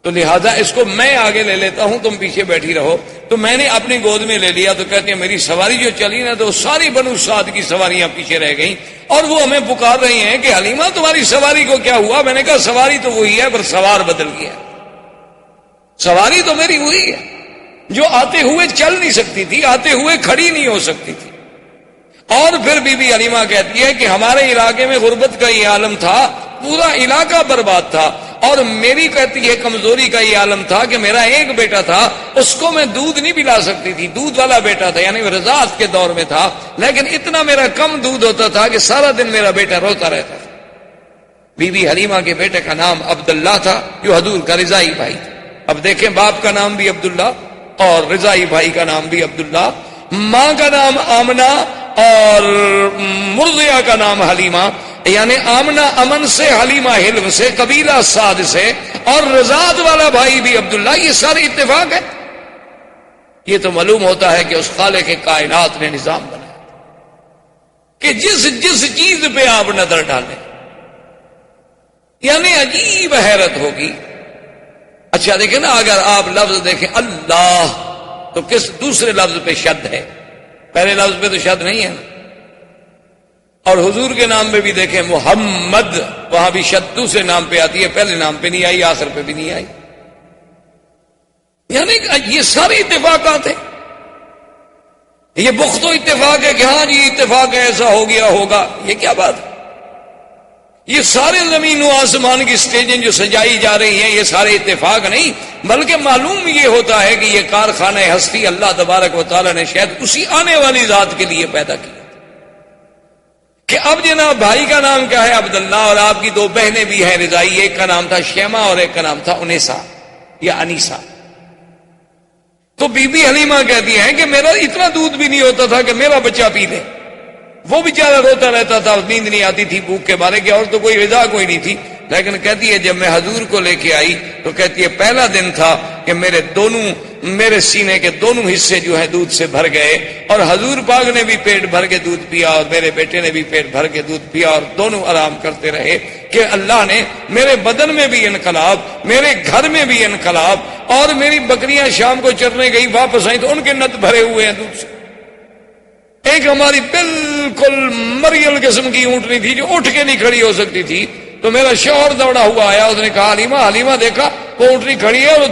[SPEAKER 1] تو لہذا اس کو میں آگے لے لیتا ہوں، تم پیچھے بیٹھی رہو۔ تو میں نے اپنی گود میں لے لیا۔ تو کہتے ہیں میری سواری جو چلی نا تو ساری بنو سعد کی سواریاں پیچھے رہ گئیں اور وہ ہمیں پکار رہی ہیں کہ حلیمہ تمہاری سواری کو کیا ہوا؟ میں نے کہا سواری تو وہی ہے پر سوار بدل گیا، سواری تو میری وہی ہے جو آتے ہوئے چل نہیں سکتی تھی، آتے ہوئے کھڑی نہیں ہو سکتی تھی۔ اور پھر بی بی حلیمہ کہتی ہے کہ ہمارے علاقے میں غربت کا یہ عالم تھا، پورا علاقہ برباد تھا، اور میری کہتی ہے کمزوری کا یہ عالم تھا کہ میرا ایک بیٹا تھا، اس کو میں دودھ نہیں پلا سکتی تھی، دودھ والا بیٹا تھا، یعنی رضاعت کے دور میں تھا، لیکن اتنا میرا کم دودھ ہوتا تھا کہ سارا دن میرا بیٹا روتا رہتا تھا۔ بی بی حلیمہ کے بیٹے کا نام عبداللہ تھا جو حضور کا رضائی بھائی تھا۔ اب دیکھیں باپ کا نام بھی عبداللہ اور رضائی بھائی کا نام بھی عبداللہ، ماں کا نام آمنہ اور مرضیہ کا نام حلیمہ، یعنی آمنہ امن سے، حلیمہ حلم سے، قبیلہ سعد سے، اور رضاعت والا بھائی بھی عبداللہ۔ یہ سارے اتفاق ہے۔ یہ تو معلوم ہوتا ہے کہ اس خالق کائنات نے نظام بنایا کہ جس چیز پہ آپ نظر ڈالیں یعنی عجیب حیرت ہوگی۔ اچھا دیکھیں نا، اگر آپ لفظ دیکھیں اللہ تو کس دوسرے لفظ پہ شد ہے، پہلے لفظ پہ تو شد نہیں ہے نا۔ اور حضور کے نام پہ بھی دیکھیں محمد، وہاں بھی شد دوسرے نام پہ آتی ہے، پہلے نام پہ نہیں آئی، آخر پہ بھی نہیں آئی۔ یعنی یہ سارے اتفاقات ہیں۔ یہ بخت و اتفاق ہے کہ ہاں جی اتفاق ہے، ایسا ہو گیا ہوگا، یہ کیا بات ہے؟ یہ سارے زمین و آسمان کی سٹیجیں جو سجائی جا رہی ہیں یہ سارے اتفاق نہیں، بلکہ معلوم یہ ہوتا ہے کہ یہ کارخانہ ہستی اللہ تبارک و تعالی نے شاید اسی آنے والی ذات کے لیے پیدا کیا کہ اب جناب بھائی کا نام کیا ہے؟ عبداللہ، اور آپ کی دو بہنیں بھی ہیں رضائی، ایک کا نام تھا شیمہ اور ایک کا نام تھا انیسا یا انیسا۔ تو بی بی حلیمہ کہتی ہیں کہ میرا اتنا دودھ بھی نہیں ہوتا تھا کہ میرا بچہ پی لے، وہ بیچارہ روتا رہتا تھا، نیند نہیں آتی تھی بھوک کے مارے، کہ اور تو کوئی غذا کوئی نہیں تھی۔ لیکن کہتی ہے جب میں حضور کو لے کے آئی تو کہتی ہے پہلا دن تھا کہ میرے سینے کے دونوں حصے جو ہے دودھ سے بھر گئے، اور حضور پاک نے بھی پیٹ بھر کے دودھ پیا اور میرے بیٹے نے بھی پیٹ بھر کے دودھ پیا، اور دونوں آرام کرتے رہے کہ اللہ نے میرے بدن میں بھی انقلاب، میرے گھر میں بھی انقلاب، اور میری بکریاں شام کو چرنے گئی واپس آئیں تو ان کے نت بھرے ہوئے ہیں دودھ سے۔ ایک ہماری بالکل مریل قسم کی اونٹنی تھی جو اٹھ کے نہیں کھڑی ہو سکتی تھی، تو میرا شوہر دوڑا ہوا آیا، اس نے کہا حلیمہ دیکھا وہ اونٹنی کھڑی ہے اور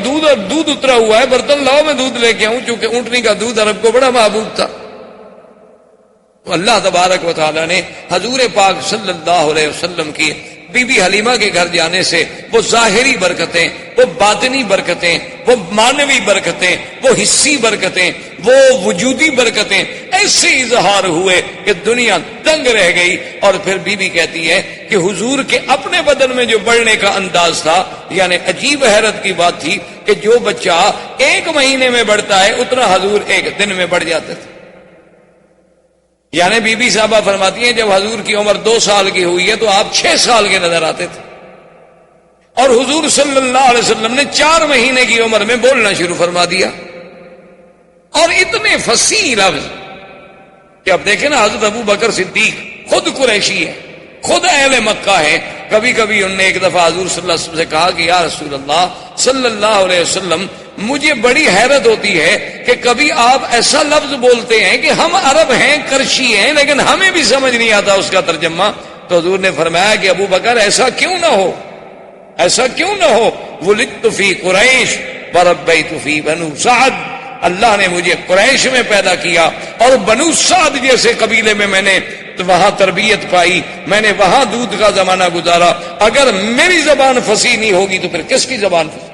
[SPEAKER 1] دودھ اترا ہوا ہے، برتن لاؤ میں دودھ لے کے آؤں، چونکہ اونٹنی کا دودھ عرب کو بڑا محبوب تھا۔ اللہ تبارک و تعالی نے حضور پاک صلی اللہ علیہ وسلم کی بی بی حلیمہ کے گھر جانے سے وہ ظاہری برکتیں، وہ باطنی برکتیں، وہ معنوی برکتیں، وہ حصی برکتیں، وہ وجودی برکتیں ایسے اظہار ہوئے کہ دنیا دنگ رہ گئی۔ اور پھر بی بی کہتی ہے کہ حضور کے اپنے بدن میں جو بڑھنے کا انداز تھا، یعنی عجیب حیرت کی بات تھی کہ جو بچہ 1 مہینے میں بڑھتا ہے اتنا حضور 1 دن میں بڑھ جاتے تھے۔ یعنی بی بی صاحبہ فرماتی ہیں جب حضور کی عمر 2 سال کی ہوئی ہے تو آپ 6 سال کے نظر آتے تھے، اور حضور صلی اللہ علیہ وسلم نے 4 مہینے کی عمر میں بولنا شروع فرما دیا۔ اور اتنے فصیح لفظ کہ اب دیکھیں نا، حضرت ابو بکر صدیق خود قریشی ہے، خود اہل مکہ ہے. کبھی کبھی انہوں نے ایک دفعہ حضور صلی اللہ علیہ وسلم سے کہا کہ یا رسول اللہ صلی اللہ علیہ وسلم، مجھے بڑی حیرت ہوتی ہے کہ کبھی آپ ایسا لفظ بولتے ہیں کہ ہم عرب ہیں، کرشی ہیں، لیکن ہمیں بھی سمجھ نہیں آتا اس کا ترجمہ. تو حضور نے فرمایا کہ ابو بکر ایسا کیوں نہ ہو، ایسا کیوں نہ ہو. ولدت فی قریش وربیت فی بنو سعد، اللہ نے مجھے قریش میں پیدا کیا اور بنو سعد جیسے قبیلے میں نے وہاں تربیت پائی، میں نے وہاں دودھ کا زمانہ گزارا. اگر میری زبان فصیح نہیں ہوگی تو پھر کس کی زبان فصیح؟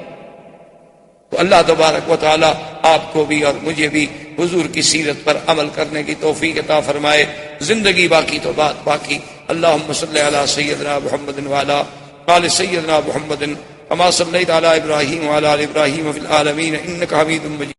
[SPEAKER 1] تو اللہ تبارک و تعالی آپ کو بھی اور مجھے بھی حضور کی سیرت پر عمل کرنے کی توفیق عطا فرمائے. زندگی باقی تو بات باقی. اللہم صلی علی سیدنا محمد وعلی آل سیدنا محمد کما صلیت علی ابراہیم وعلی آل ابراہیم فی العالمین انک حمید مجید.